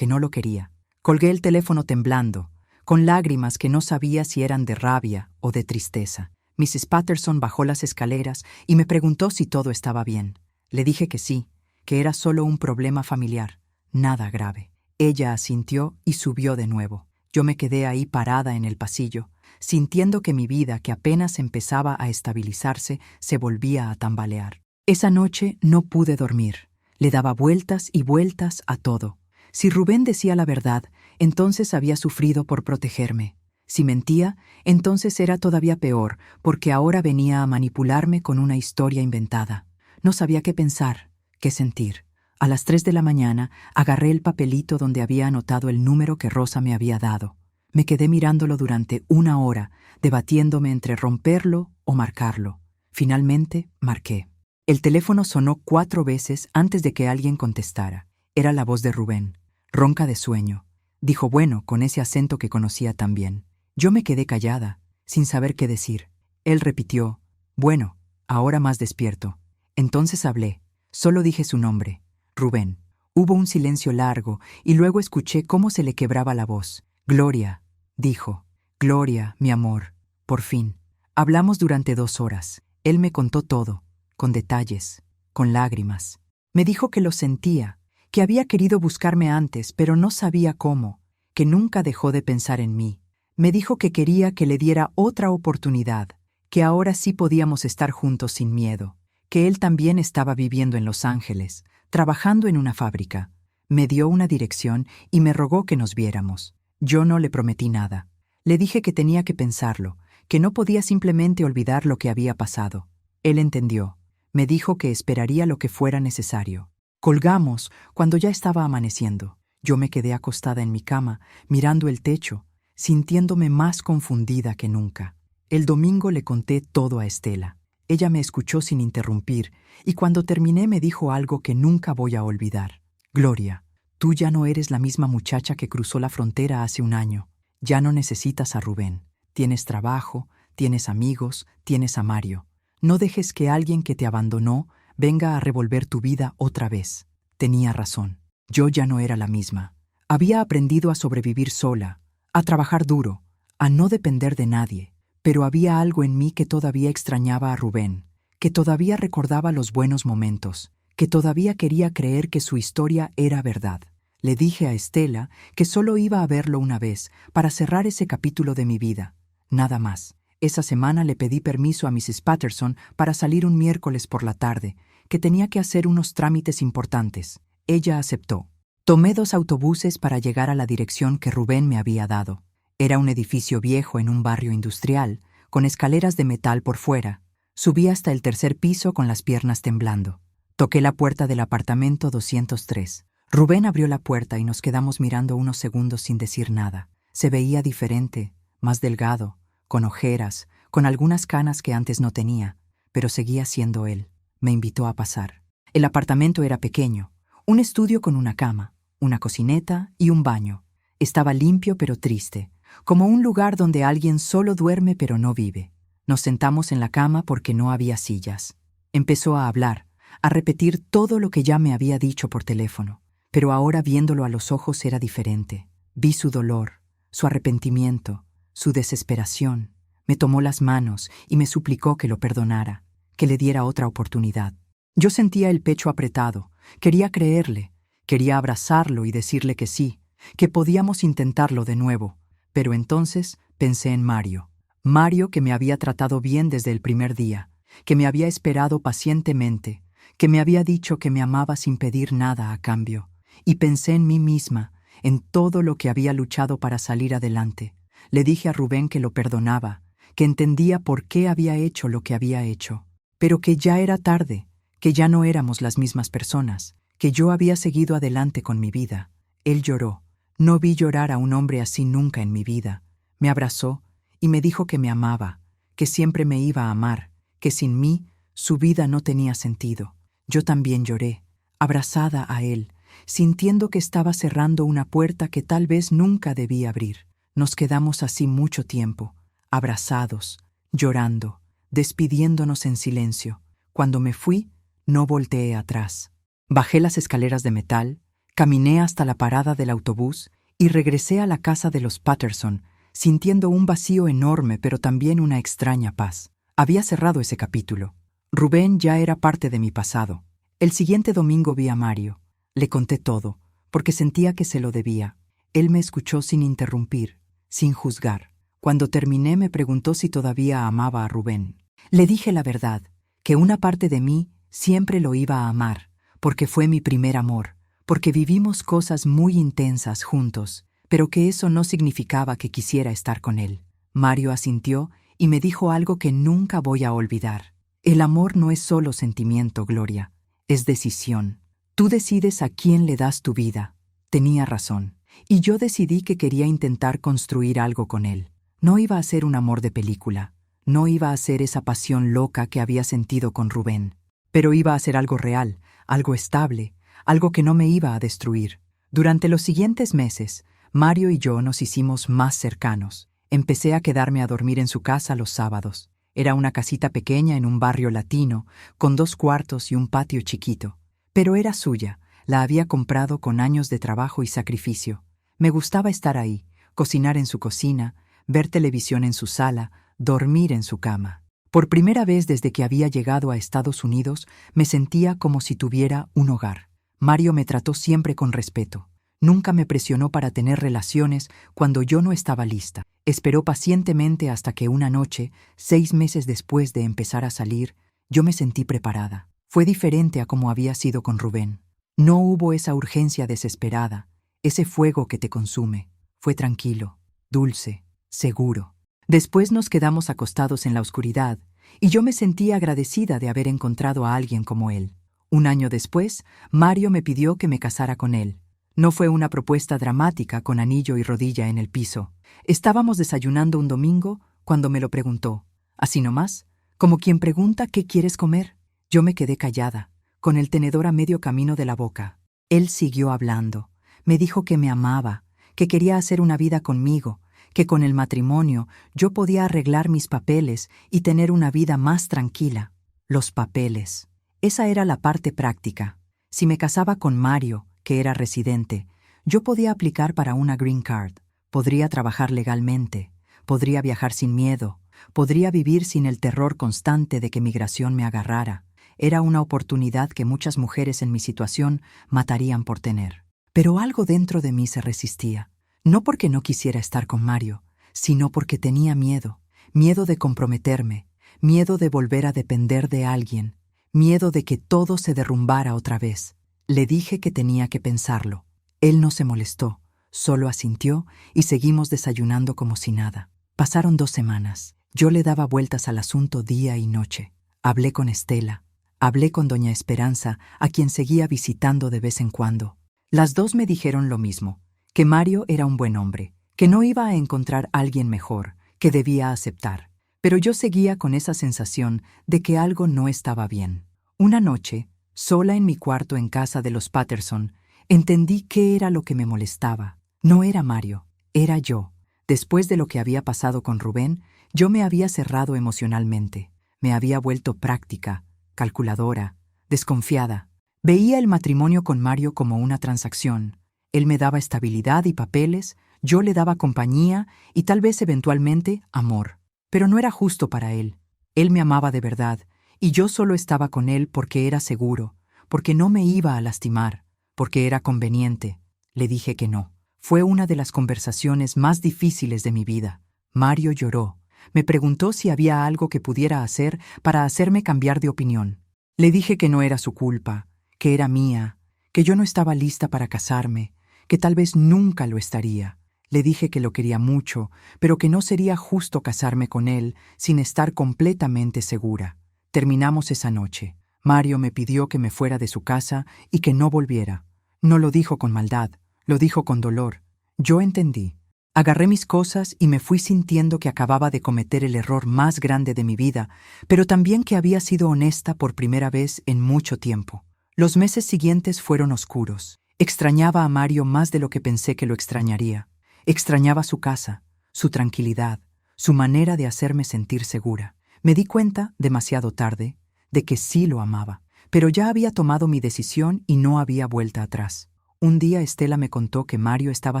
lo quería. Colgué el teléfono temblando, con lágrimas que no sabía si eran de rabia o de tristeza. Mrs. Patterson bajó las escaleras y me preguntó si todo estaba bien. Le dije que sí, que era solo un problema familiar, nada grave. Ella asintió y subió de nuevo. Yo me quedé ahí parada en el pasillo, sintiendo que mi vida, que apenas empezaba a estabilizarse, se volvía a tambalear. Esa noche no pude dormir. Le daba vueltas y vueltas a todo. Si Rubén decía la verdad, entonces había sufrido por protegerme. Si mentía, entonces era todavía peor, porque ahora venía a manipularme con una historia inventada. No sabía qué pensar, qué sentir. A las 3 de la mañana agarré el papelito donde había anotado el número que Rosa me había dado. Me quedé mirándolo durante 1 hora, debatiéndome entre romperlo o marcarlo. Finalmente, marqué. El teléfono sonó 4 veces antes de que alguien contestara. Era la voz de Rubén, ronca de sueño. Dijo bueno con ese acento que conocía tan bien. Yo me quedé callada, sin saber qué decir. Él repitió, bueno, ahora más despierto. Entonces hablé. Solo dije su nombre, Rubén. Hubo un silencio largo y luego escuché cómo se le quebraba la voz. Gloria, dijo. Gloria, mi amor. Por fin. Hablamos durante 2 horas. Él me contó todo, con detalles, con lágrimas. Me dijo que lo sentía, que había querido buscarme antes, pero no sabía cómo, que nunca dejó de pensar en mí. Me dijo que quería que le diera otra oportunidad, que ahora sí podíamos estar juntos sin miedo, que él también estaba viviendo en Los Ángeles, trabajando en una fábrica. Me dio una dirección y me rogó que nos viéramos. Yo no le prometí nada. Le dije que tenía que pensarlo, que no podía simplemente olvidar lo que había pasado. Él entendió. Me dijo que esperaría lo que fuera necesario. Colgamos cuando ya estaba amaneciendo. Yo me quedé acostada en mi cama, mirando el techo, sintiéndome más confundida que nunca. El domingo le conté todo a Estela. Ella me escuchó sin interrumpir, y cuando terminé me dijo algo que nunca voy a olvidar. Gloria, tú ya no eres la misma muchacha que cruzó la frontera hace 1 año. Ya no necesitas a Rubén. Tienes trabajo, tienes amigos, tienes a Mario. No dejes que alguien que te abandonó venga a revolver tu vida otra vez. Tenía razón. Yo ya no era la misma. Había aprendido a sobrevivir sola, a trabajar duro, a no depender de nadie. pero había algo en mí que todavía extrañaba a Rubén, que todavía recordaba los buenos momentos, que todavía quería creer que su historia era verdad. Le dije a Estela que solo iba a verlo una vez para cerrar ese capítulo de mi vida. Nada más. Esa semana le pedí permiso a Mrs. Patterson para salir un miércoles por la tarde, que tenía que hacer unos trámites importantes. Ella aceptó. Tomé 2 autobuses para llegar a la dirección que Rubén me había dado. Era un edificio viejo en un barrio industrial, con escaleras de metal por fuera. Subí hasta el 3er piso con las piernas temblando. Toqué la puerta del apartamento 203. Rubén abrió la puerta y nos quedamos mirando unos segundos sin decir nada. Se veía diferente, más delgado, con ojeras, con algunas canas que antes no tenía, pero seguía siendo él. Me invitó a pasar. El apartamento era pequeño, un estudio con una cama, una cocineta y un baño. Estaba limpio pero triste, como un lugar donde alguien solo duerme pero no vive. Nos sentamos en la cama porque no había sillas. Empezó a hablar, a repetir todo lo que ya me había dicho por teléfono. Pero ahora viéndolo a los ojos era diferente. Vi su dolor, su arrepentimiento, su desesperación. Me tomó las manos y me suplicó que lo perdonara, que le diera otra oportunidad. Yo sentía el pecho apretado, quería creerle, quería abrazarlo y decirle que sí, que podíamos intentarlo de nuevo. Pero entonces pensé en Mario. Mario que me había tratado bien desde el primer día, que me había esperado pacientemente, que me había dicho que me amaba sin pedir nada a cambio. Y pensé en mí misma, en todo lo que había luchado para salir adelante. Le dije a Rubén que lo perdonaba, que entendía por qué había hecho lo que había hecho, pero que ya era tarde, que ya no éramos las mismas personas, que yo había seguido adelante con mi vida. Él lloró. No vi llorar a un hombre así nunca en mi vida. Me abrazó y me dijo que me amaba, que siempre me iba a amar, que sin mí su vida no tenía sentido. Yo también lloré, abrazada a él, sintiendo que estaba cerrando una puerta que tal vez nunca debí abrir. Nos quedamos así mucho tiempo, abrazados, llorando, despidiéndonos en silencio. Cuando me fui, no volteé atrás. Bajé las escaleras de metal, caminé hasta la parada del autobús y regresé a la casa de los Patterson, sintiendo un vacío enorme pero también una extraña paz. Había cerrado ese capítulo. Rubén ya era parte de mi pasado. El siguiente domingo vi a Mario. Le conté todo, porque sentía que se lo debía. Él me escuchó sin interrumpir, sin juzgar. Cuando terminé me preguntó si todavía amaba a Rubén. Le dije la verdad, que una parte de mí siempre lo iba a amar, porque fue mi primer amor, porque vivimos cosas muy intensas juntos, pero que eso no significaba que quisiera estar con él. Mario asintió y me dijo algo que nunca voy a olvidar. El amor no es solo sentimiento, Gloria, es decisión. Tú decides a quién le das tu vida. Tenía razón. Y yo decidí que quería intentar construir algo con él. No iba a ser un amor de película. No iba a ser esa pasión loca que había sentido con Rubén. Pero iba a ser algo real, algo estable, algo que no me iba a destruir. Durante los siguientes meses, Mario y yo nos hicimos más cercanos. Empecé a quedarme a dormir en su casa los sábados. Era una casita pequeña en un barrio latino, con 2 cuartos y un patio chiquito. Pero era suya, la había comprado con años de trabajo y sacrificio. Me gustaba estar ahí, cocinar en su cocina, ver televisión en su sala, dormir en su cama. Por primera vez desde que había llegado a Estados Unidos, me sentía como si tuviera un hogar. Mario me trató siempre con respeto. Nunca me presionó para tener relaciones cuando yo no estaba lista. Esperó pacientemente hasta que una noche, 6 meses después de empezar a salir, yo me sentí preparada. Fue diferente a como había sido con Rubén. No hubo esa urgencia desesperada, ese fuego que te consume. Fue tranquilo, dulce, seguro. Después nos quedamos acostados en la oscuridad, y yo me sentí agradecida de haber encontrado a alguien como él. Un año después, Mario me pidió que me casara con él. No fue una propuesta dramática con anillo y rodilla en el piso. Estábamos desayunando un domingo cuando me lo preguntó. Así nomás, como quien pregunta ¿qué quieres comer? Yo me quedé callada, con el tenedor a medio camino de la boca. Él siguió hablando. Me dijo que me amaba, que quería hacer una vida conmigo, que con el matrimonio yo podía arreglar mis papeles y tener una vida más tranquila. Los papeles. Esa era la parte práctica. Si me casaba con Mario, que era residente, yo podía aplicar para una green card, podría trabajar legalmente, podría viajar sin miedo, Podría vivir sin el terror constante de que migración me agarrara. Era una oportunidad que muchas mujeres en mi situación matarían por tener. Pero algo dentro de mí se resistía. No porque no quisiera estar con Mario, sino porque tenía miedo. Miedo de comprometerme, miedo de volver a depender de alguien, miedo de que todo se derrumbara otra vez. Le dije que tenía que pensarlo. Él no se molestó, solo asintió y seguimos desayunando como si nada. Pasaron 2 semanas. Yo le daba vueltas al asunto día y noche. Hablé con Estela, hablé con doña Esperanza, a quien seguía visitando de vez en cuando. Las dos me dijeron lo mismo, que Mario era un buen hombre, que no iba a encontrar a alguien mejor, que debía aceptar. Pero yo seguía con esa sensación de que algo no estaba bien. Una noche, sola en mi cuarto en casa de los Patterson, entendí qué era lo que me molestaba. No era Mario, era yo. Después de lo que había pasado con Rubén, yo me había cerrado emocionalmente. Me había vuelto práctica, calculadora, desconfiada. Veía el matrimonio con Mario como una transacción. Él me daba estabilidad y papeles, yo le daba compañía y tal vez eventualmente amor. Pero no era justo para él. Él me amaba de verdad, y yo solo estaba con él porque era seguro, porque no me iba a lastimar, porque era conveniente. Le dije que no. Fue una de las conversaciones más difíciles de mi vida. Mario lloró. Me preguntó si había algo que pudiera hacer para hacerme cambiar de opinión. Le dije que no era su culpa, que era mía, que yo no estaba lista para casarme, que tal vez nunca lo estaría. Le dije que lo quería mucho, pero que no sería justo casarme con él sin estar completamente segura. Terminamos esa noche. Mario me pidió que me fuera de su casa y que no volviera. No lo dijo con maldad, lo dijo con dolor. Yo entendí. Agarré mis cosas y me fui sintiendo que acababa de cometer el error más grande de mi vida, pero también que había sido honesta por primera vez en mucho tiempo. Los meses siguientes fueron oscuros. Extrañaba a Mario más de lo que pensé que lo extrañaría. Extrañaba su casa, su tranquilidad, su manera de hacerme sentir segura. Me di cuenta, demasiado tarde, de que sí lo amaba, pero ya había tomado mi decisión y no había vuelta atrás. Un día Estela me contó que Mario estaba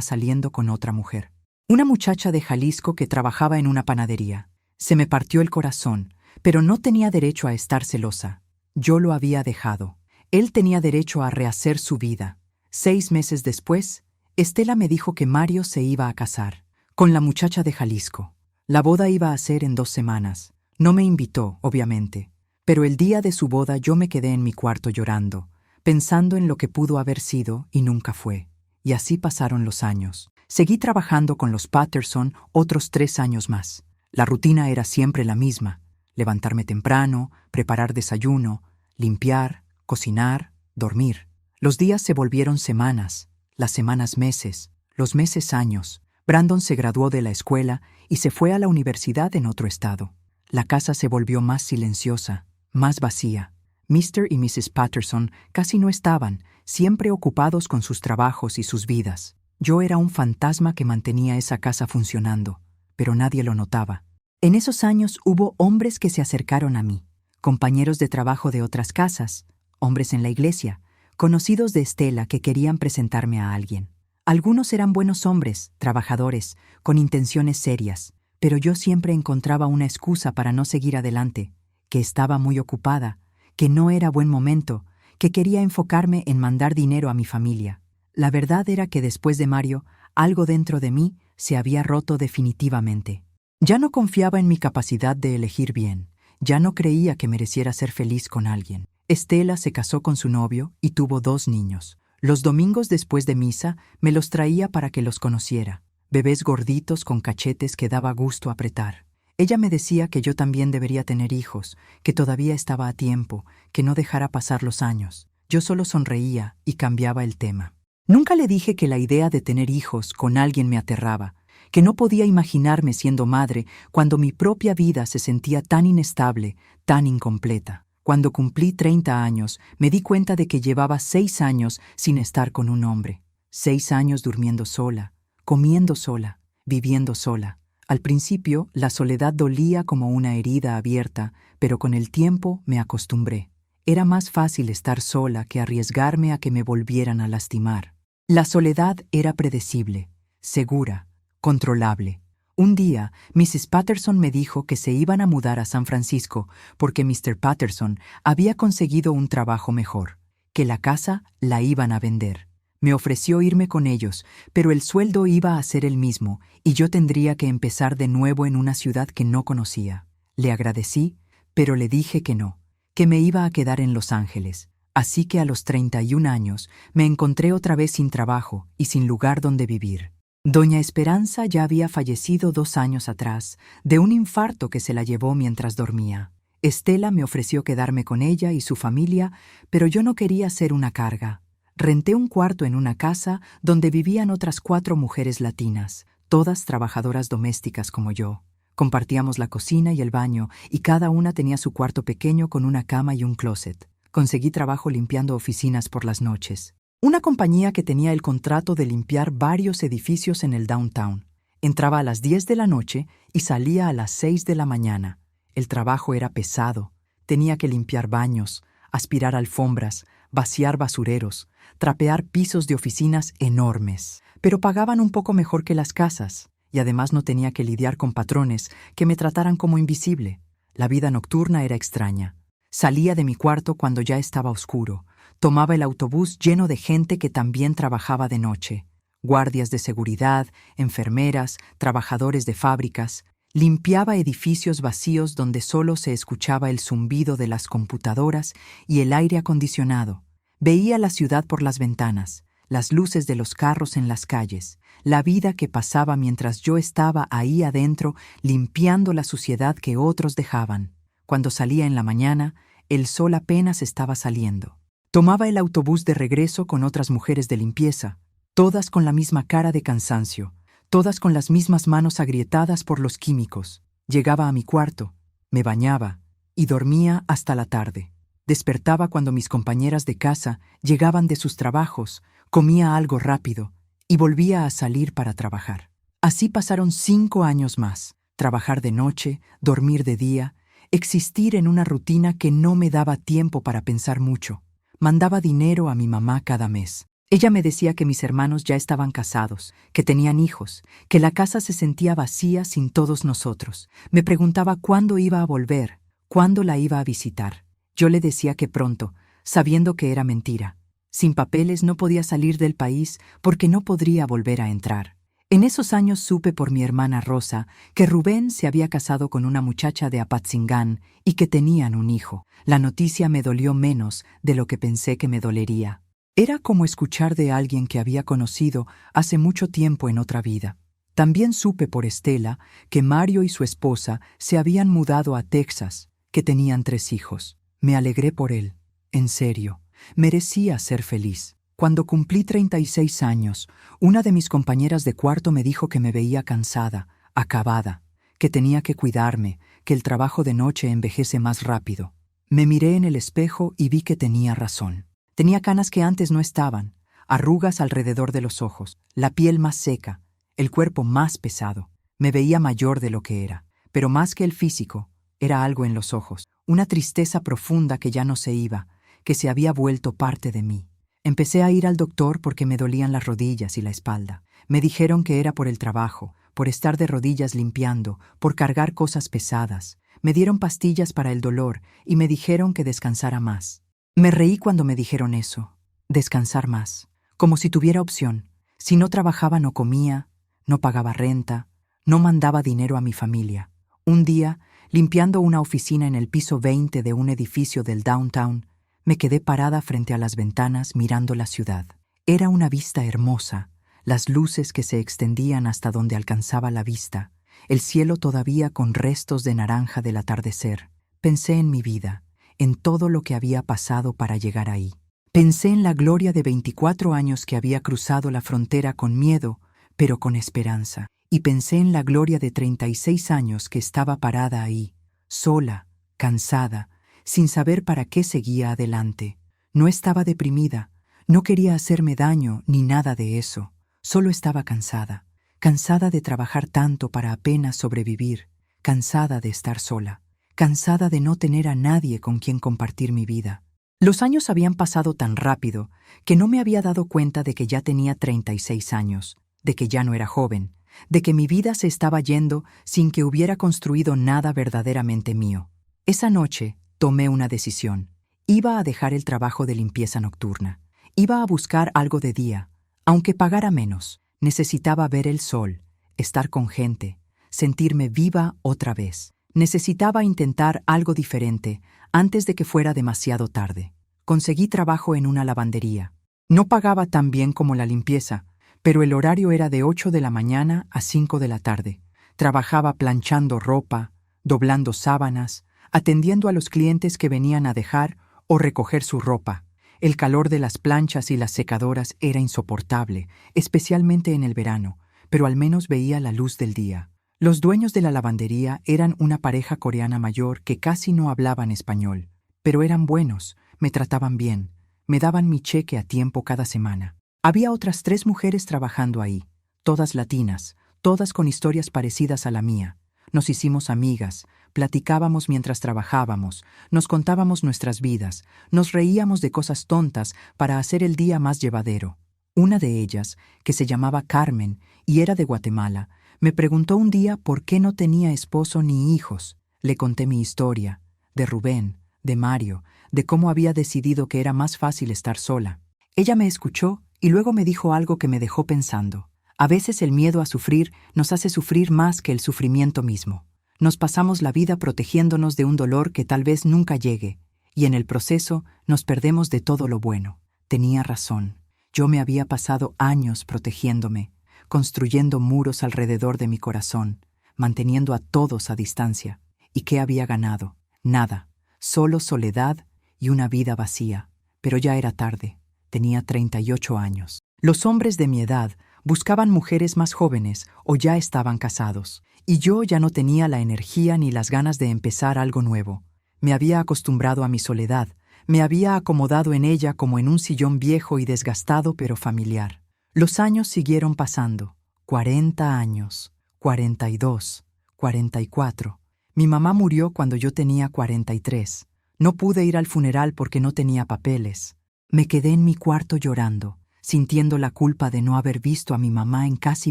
saliendo con otra mujer. Una muchacha de Jalisco que trabajaba en una panadería. Se me partió el corazón, pero no tenía derecho a estar celosa. Yo lo había dejado. Él tenía derecho a rehacer su vida. 6 meses después, Estela me dijo que Mario se iba a casar con la muchacha de Jalisco. La boda iba a ser en 2 semanas. No me invitó, obviamente, pero el día de su boda yo me quedé en mi cuarto llorando, pensando en lo que pudo haber sido y nunca fue. Y así pasaron los años. Seguí trabajando con los Patterson otros 3 años más. La rutina era siempre la misma: levantarme temprano, preparar desayuno, limpiar, cocinar, dormir. Los días se volvieron semanas, las semanas meses, los meses años. Brandon se graduó de la escuela y se fue a la universidad en otro estado. La casa se volvió más silenciosa, más vacía. Mr. y Mrs. Patterson casi no estaban, siempre ocupados con sus trabajos y sus vidas. Yo era un fantasma que mantenía esa casa funcionando, pero nadie lo notaba. En esos años hubo hombres que se acercaron a mí, compañeros de trabajo de otras casas, hombres en la iglesia, conocidos de Estela que querían presentarme a alguien. Algunos eran buenos hombres, trabajadores, con intenciones serias, pero yo siempre encontraba una excusa para no seguir adelante, que estaba muy ocupada, que no era buen momento, que quería enfocarme en mandar dinero a mi familia. La verdad era que después de Mario, algo dentro de mí se había roto definitivamente. Ya no confiaba en mi capacidad de elegir bien, ya no creía que mereciera ser feliz con alguien. Estela se casó con su novio y tuvo 2 niños. Los domingos después de misa me los traía para que los conociera. Bebés gorditos con cachetes que daba gusto apretar. Ella me decía que yo también debería tener hijos, que todavía estaba a tiempo, que no dejara pasar los años. Yo solo sonreía y cambiaba el tema. Nunca le dije que la idea de tener hijos con alguien me aterraba, que no podía imaginarme siendo madre cuando mi propia vida se sentía tan inestable, tan incompleta. Cuando cumplí 30 años, me di cuenta de que llevaba 6 años sin estar con un hombre. 6 años durmiendo sola, comiendo sola, viviendo sola. Al principio, la soledad dolía como una herida abierta, pero con el tiempo me acostumbré. Era más fácil estar sola que arriesgarme a que me volvieran a lastimar. La soledad era predecible, segura, controlable. Un día, Mrs. Patterson me dijo que se iban a mudar a San Francisco porque Mr. Patterson había conseguido un trabajo mejor, que la casa la iban a vender. Me ofreció irme con ellos, pero el sueldo iba a ser el mismo y yo tendría que empezar de nuevo en una ciudad que no conocía. Le agradecí, pero le dije que no, que me iba a quedar en Los Ángeles. Así que a los 31 años me encontré otra vez sin trabajo y sin lugar donde vivir. Doña Esperanza ya había fallecido 2 años atrás, de un infarto que se la llevó mientras dormía. Estela me ofreció quedarme con ella y su familia, pero yo no quería ser una carga. Renté un cuarto en una casa donde vivían otras 4 mujeres latinas, todas trabajadoras domésticas como yo. Compartíamos la cocina y el baño, y cada una tenía su cuarto pequeño con una cama y un closet. Conseguí trabajo limpiando oficinas por las noches. Una compañía que tenía el contrato de limpiar varios edificios en el downtown. Entraba a las 10 de la noche y salía a las 6 de la mañana. El trabajo era pesado. Tenía que limpiar baños, aspirar alfombras, vaciar basureros, trapear pisos de oficinas enormes. Pero pagaban un poco mejor que las casas, y además no tenía que lidiar con patrones que me trataran como invisible. La vida nocturna era extraña. Salía de mi cuarto cuando ya estaba oscuro. Tomaba el autobús lleno de gente que también trabajaba de noche. Guardias de seguridad, enfermeras, trabajadores de fábricas. Limpiaba edificios vacíos donde solo se escuchaba el zumbido de las computadoras y el aire acondicionado. Veía la ciudad por las ventanas, las luces de los carros en las calles, la vida que pasaba mientras yo estaba ahí adentro limpiando la suciedad que otros dejaban. Cuando salía en la mañana, el sol apenas estaba saliendo. Tomaba el autobús de regreso con otras mujeres de limpieza, todas con la misma cara de cansancio, todas con las mismas manos agrietadas por los químicos. Llegaba a mi cuarto, me bañaba y dormía hasta la tarde. Despertaba cuando mis compañeras de casa llegaban de sus trabajos, comía algo rápido y volvía a salir para trabajar. Así pasaron 5 años más, trabajar de noche, dormir de día, existir en una rutina que no me daba tiempo para pensar mucho. Mandaba dinero a mi mamá cada mes. Ella me decía que mis hermanos ya estaban casados, que tenían hijos, que la casa se sentía vacía sin todos nosotros. Me preguntaba cuándo iba a volver, cuándo la iba a visitar. Yo le decía que pronto, sabiendo que era mentira. Sin papeles no podía salir del país porque no podría volver a entrar. En esos años supe por mi hermana Rosa que Rubén se había casado con una muchacha de Apatzingán y que tenían un hijo. La noticia me dolió menos de lo que pensé que me dolería. Era como escuchar de alguien que había conocido hace mucho tiempo en otra vida. También supe por Estela que Mario y su esposa se habían mudado a Texas, que tenían 3 hijos. Me alegré por él. En serio, merecía ser feliz. Cuando cumplí 36 años, una de mis compañeras de cuarto me dijo que me veía cansada, acabada, que tenía que cuidarme, que el trabajo de noche envejece más rápido. Me miré en el espejo y vi que tenía razón. Tenía canas que antes no estaban, arrugas alrededor de los ojos, la piel más seca, el cuerpo más pesado. Me veía mayor de lo que era, pero más que el físico, era algo en los ojos, una tristeza profunda que ya no se iba, que se había vuelto parte de mí. Empecé a ir al doctor porque me dolían las rodillas y la espalda. Me dijeron que era por el trabajo, por estar de rodillas limpiando, por cargar cosas pesadas. Me dieron pastillas para el dolor y me dijeron que descansara más. Me reí cuando me dijeron eso, descansar más, como si tuviera opción. Si no trabajaba no comía, no pagaba renta, no mandaba dinero a mi familia. Un día, limpiando una oficina en el piso 20 de un edificio del downtown, me quedé parada frente a las ventanas mirando la ciudad. Era una vista hermosa, las luces que se extendían hasta donde alcanzaba la vista, el cielo todavía con restos de naranja del atardecer. Pensé en mi vida, en todo lo que había pasado para llegar ahí. Pensé en la Gloria de 24 años que había cruzado la frontera con miedo, pero con esperanza. Y pensé en la Gloria de 36 años que estaba parada ahí, sola, cansada, sin saber para qué seguía adelante. No estaba deprimida, no quería hacerme daño ni nada de eso. Solo estaba cansada, cansada de trabajar tanto para apenas sobrevivir, cansada de estar sola, cansada de no tener a nadie con quien compartir mi vida. Los años habían pasado tan rápido que no me había dado cuenta de que ya tenía 36 años, de que ya no era joven, de que mi vida se estaba yendo sin que hubiera construido nada verdaderamente mío. Esa noche tomé una decisión. Iba a dejar el trabajo de limpieza nocturna. Iba a buscar algo de día, aunque pagara menos. Necesitaba ver el sol, estar con gente, sentirme viva otra vez. Necesitaba intentar algo diferente antes de que fuera demasiado tarde. Conseguí trabajo en una lavandería. No pagaba tan bien como la limpieza, pero el horario era de 8 de la mañana a 5 de la tarde. Trabajaba planchando ropa, doblando sábanas, atendiendo a los clientes que venían a dejar o recoger su ropa. El calor de las planchas y las secadoras era insoportable, especialmente en el verano, pero al menos veía la luz del día. Los dueños de la lavandería eran una pareja coreana mayor que casi no hablaban español, pero eran buenos, me trataban bien, me daban mi cheque a tiempo cada semana. Había otras 3 mujeres trabajando ahí, todas latinas, todas con historias parecidas a la mía. Nos hicimos amigas, platicábamos mientras trabajábamos, nos contábamos nuestras vidas, nos reíamos de cosas tontas para hacer el día más llevadero. Una de ellas, que se llamaba Carmen y era de Guatemala, me preguntó un día por qué no tenía esposo ni hijos. Le conté mi historia, de Rubén, de Mario, de cómo había decidido que era más fácil estar sola. Ella me escuchó y luego me dijo algo que me dejó pensando. A veces el miedo a sufrir nos hace sufrir más que el sufrimiento mismo. Nos pasamos la vida protegiéndonos de un dolor que tal vez nunca llegue, y en el proceso nos perdemos de todo lo bueno. Tenía razón. Yo me había pasado años protegiéndome, construyendo muros alrededor de mi corazón, manteniendo a todos a distancia. ¿Y qué había ganado? Nada, solo soledad y una vida vacía. Pero ya era tarde. Tenía 38 años. Los hombres de mi edad buscaban mujeres más jóvenes o ya estaban casados, y yo ya no tenía la energía ni las ganas de empezar algo nuevo. Me había acostumbrado a mi soledad, me había acomodado en ella como en un sillón viejo y desgastado pero familiar. Los años siguieron pasando. 40 años, 42, 44. Mi mamá murió cuando yo tenía 43. No pude ir al funeral porque no tenía papeles. Me quedé en mi cuarto llorando, sintiendo la culpa de no haber visto a mi mamá en casi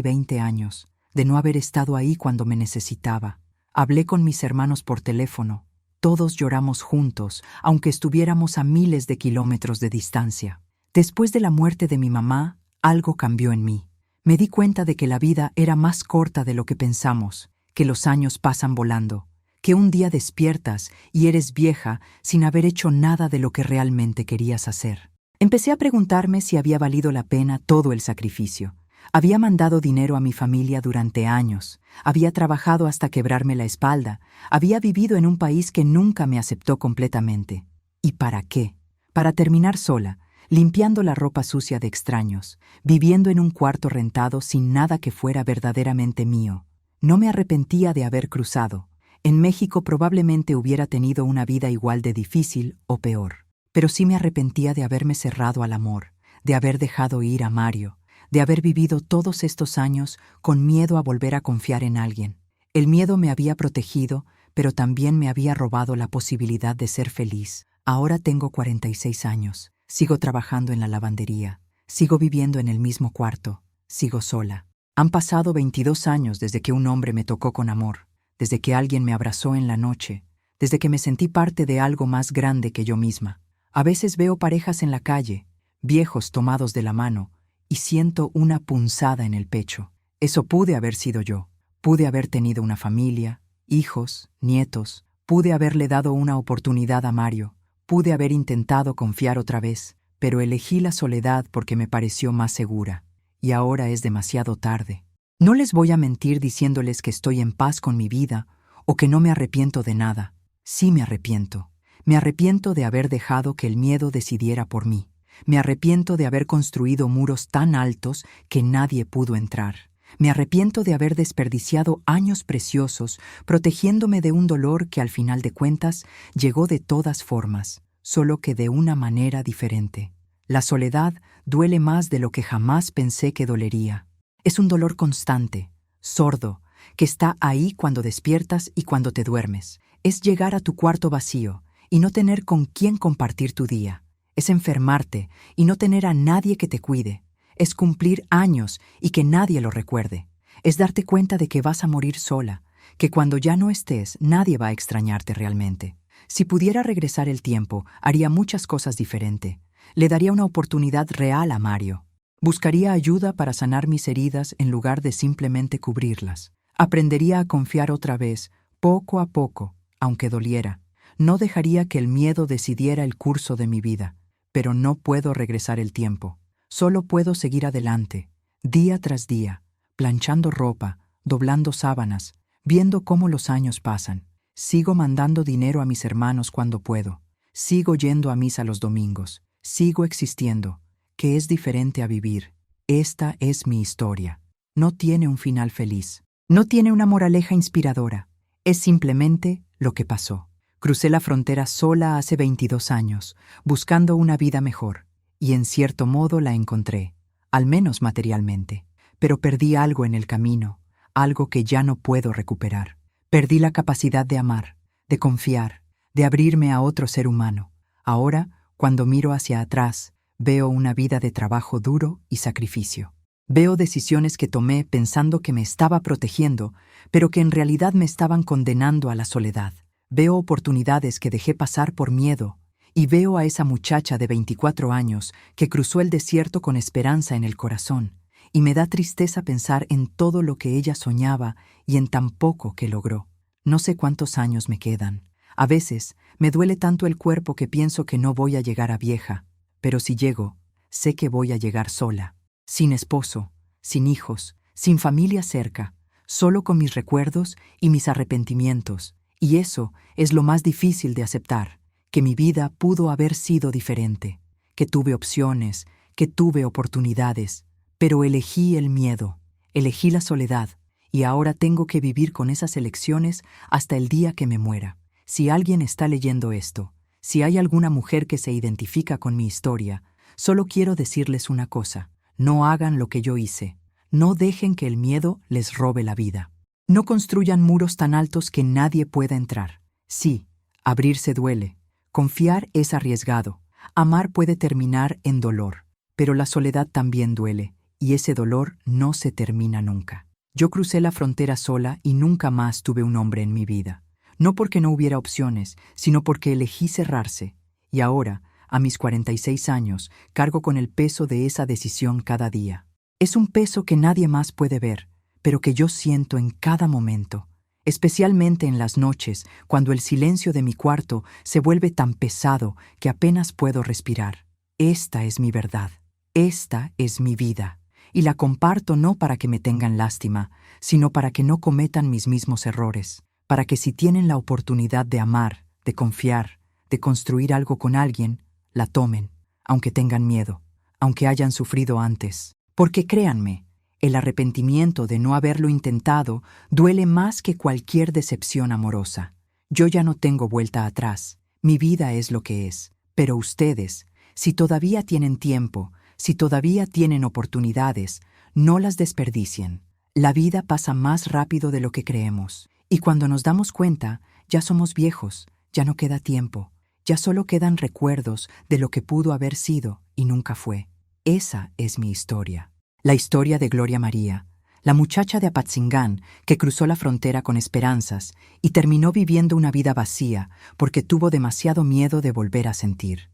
20 años, de no haber estado ahí cuando me necesitaba. Hablé con mis hermanos por teléfono. Todos lloramos juntos, aunque estuviéramos a miles de kilómetros de distancia. Después de la muerte de mi mamá, algo cambió en mí. Me di cuenta de que la vida era más corta de lo que pensamos, que los años pasan volando, que un día despiertas y eres vieja sin haber hecho nada de lo que realmente querías hacer. Empecé a preguntarme si había valido la pena todo el sacrificio. Había mandado dinero a mi familia durante años, había trabajado hasta quebrarme la espalda, había vivido en un país que nunca me aceptó completamente. ¿Y para qué? Para terminar sola, limpiando la ropa sucia de extraños, viviendo en un cuarto rentado sin nada que fuera verdaderamente mío. No me arrepentía de haber cruzado. En México probablemente hubiera tenido una vida igual de difícil o peor. Pero sí me arrepentía de haberme cerrado al amor, de haber dejado ir a Mario, de haber vivido todos estos años con miedo a volver a confiar en alguien. El miedo me había protegido, pero también me había robado la posibilidad de ser feliz. Ahora tengo 46 años, sigo trabajando en la lavandería, sigo viviendo en el mismo cuarto, sigo sola. Han pasado 22 años desde que un hombre me tocó con amor, desde que alguien me abrazó en la noche, desde que me sentí parte de algo más grande que yo misma. A veces veo parejas en la calle, viejos tomados de la mano, y siento una punzada en el pecho. Eso pude haber sido yo. Pude haber tenido una familia, hijos, nietos. Pude haberle dado una oportunidad a Mario. Pude haber intentado confiar otra vez, pero elegí la soledad porque me pareció más segura. Y ahora es demasiado tarde. No les voy a mentir diciéndoles que estoy en paz con mi vida o que no me arrepiento de nada. Sí me arrepiento. Me arrepiento de haber dejado que el miedo decidiera por mí. Me arrepiento de haber construido muros tan altos que nadie pudo entrar. Me arrepiento de haber desperdiciado años preciosos protegiéndome de un dolor que al final de cuentas llegó de todas formas, solo que de una manera diferente. La soledad duele más de lo que jamás pensé que dolería. Es un dolor constante, sordo, que está ahí cuando despiertas y cuando te duermes. Es llegar a tu cuarto vacío y no tener con quién compartir tu día. Es enfermarte y no tener a nadie que te cuide. Es cumplir años y que nadie lo recuerde. Es darte cuenta de que vas a morir sola, que cuando ya no estés, nadie va a extrañarte realmente. Si pudiera regresar el tiempo, haría muchas cosas diferente. Le daría una oportunidad real a Mario. Buscaría ayuda para sanar mis heridas en lugar de simplemente cubrirlas. Aprendería a confiar otra vez, poco a poco, aunque doliera. No dejaría que el miedo decidiera el curso de mi vida. Pero no puedo regresar el tiempo. Solo puedo seguir adelante, día tras día, planchando ropa, doblando sábanas, viendo cómo los años pasan. Sigo mandando dinero a mis hermanos cuando puedo. Sigo yendo a misa los domingos. Sigo existiendo, que es diferente a vivir. Esta es mi historia. No tiene un final feliz. No tiene una moraleja inspiradora. Es simplemente lo que pasó. Crucé la frontera sola hace 22 años, buscando una vida mejor, y en cierto modo la encontré, al menos materialmente. Pero perdí algo en el camino, algo que ya no puedo recuperar. Perdí la capacidad de amar, de confiar, de abrirme a otro ser humano. Ahora, cuando miro hacia atrás, veo una vida de trabajo duro y sacrificio. Veo decisiones que tomé pensando que me estaba protegiendo, pero que en realidad me estaban condenando a la soledad. Veo oportunidades que dejé pasar por miedo, y veo a esa muchacha de 24 años que cruzó el desierto con esperanza en el corazón, y me da tristeza pensar en todo lo que ella soñaba y en tan poco que logró. No sé cuántos años me quedan. A veces me duele tanto el cuerpo que pienso que no voy a llegar a vieja, pero si llego, sé que voy a llegar sola, sin esposo, sin hijos, sin familia cerca, solo con mis recuerdos y mis arrepentimientos. Y eso es lo más difícil de aceptar, que mi vida pudo haber sido diferente, que tuve opciones, que tuve oportunidades, pero elegí el miedo, elegí la soledad, y ahora tengo que vivir con esas elecciones hasta el día que me muera. Si alguien está leyendo esto, si hay alguna mujer que se identifica con mi historia, solo quiero decirles una cosa: no hagan lo que yo hice, no dejen que el miedo les robe la vida. No construyan muros tan altos que nadie pueda entrar. Sí, abrirse duele. Confiar es arriesgado. Amar puede terminar en dolor. Pero la soledad también duele, y ese dolor no se termina nunca. Yo crucé la frontera sola y nunca más tuve un hombre en mi vida. No porque no hubiera opciones, sino porque elegí cerrarse. Y ahora, a mis 46 años, cargo con el peso de esa decisión cada día. Es un peso que nadie más puede ver, pero que yo siento en cada momento, especialmente en las noches, cuando el silencio de mi cuarto se vuelve tan pesado que apenas puedo respirar. Esta es mi verdad, esta es mi vida, y la comparto no para que me tengan lástima, sino para que no cometan mis mismos errores, para que si tienen la oportunidad de amar, de confiar, de construir algo con alguien, la tomen, aunque tengan miedo, aunque hayan sufrido antes. Porque créanme, el arrepentimiento de no haberlo intentado duele más que cualquier decepción amorosa. Yo ya no tengo vuelta atrás. Mi vida es lo que es. Pero ustedes, si todavía tienen tiempo, si todavía tienen oportunidades, no las desperdicien. La vida pasa más rápido de lo que creemos. Y cuando nos damos cuenta, ya somos viejos, ya no queda tiempo. Ya solo quedan recuerdos de lo que pudo haber sido y nunca fue. Esa es mi historia. La historia de Gloria María, la muchacha de Apatzingán que cruzó la frontera con esperanzas y terminó viviendo una vida vacía porque tuvo demasiado miedo de volver a sentir.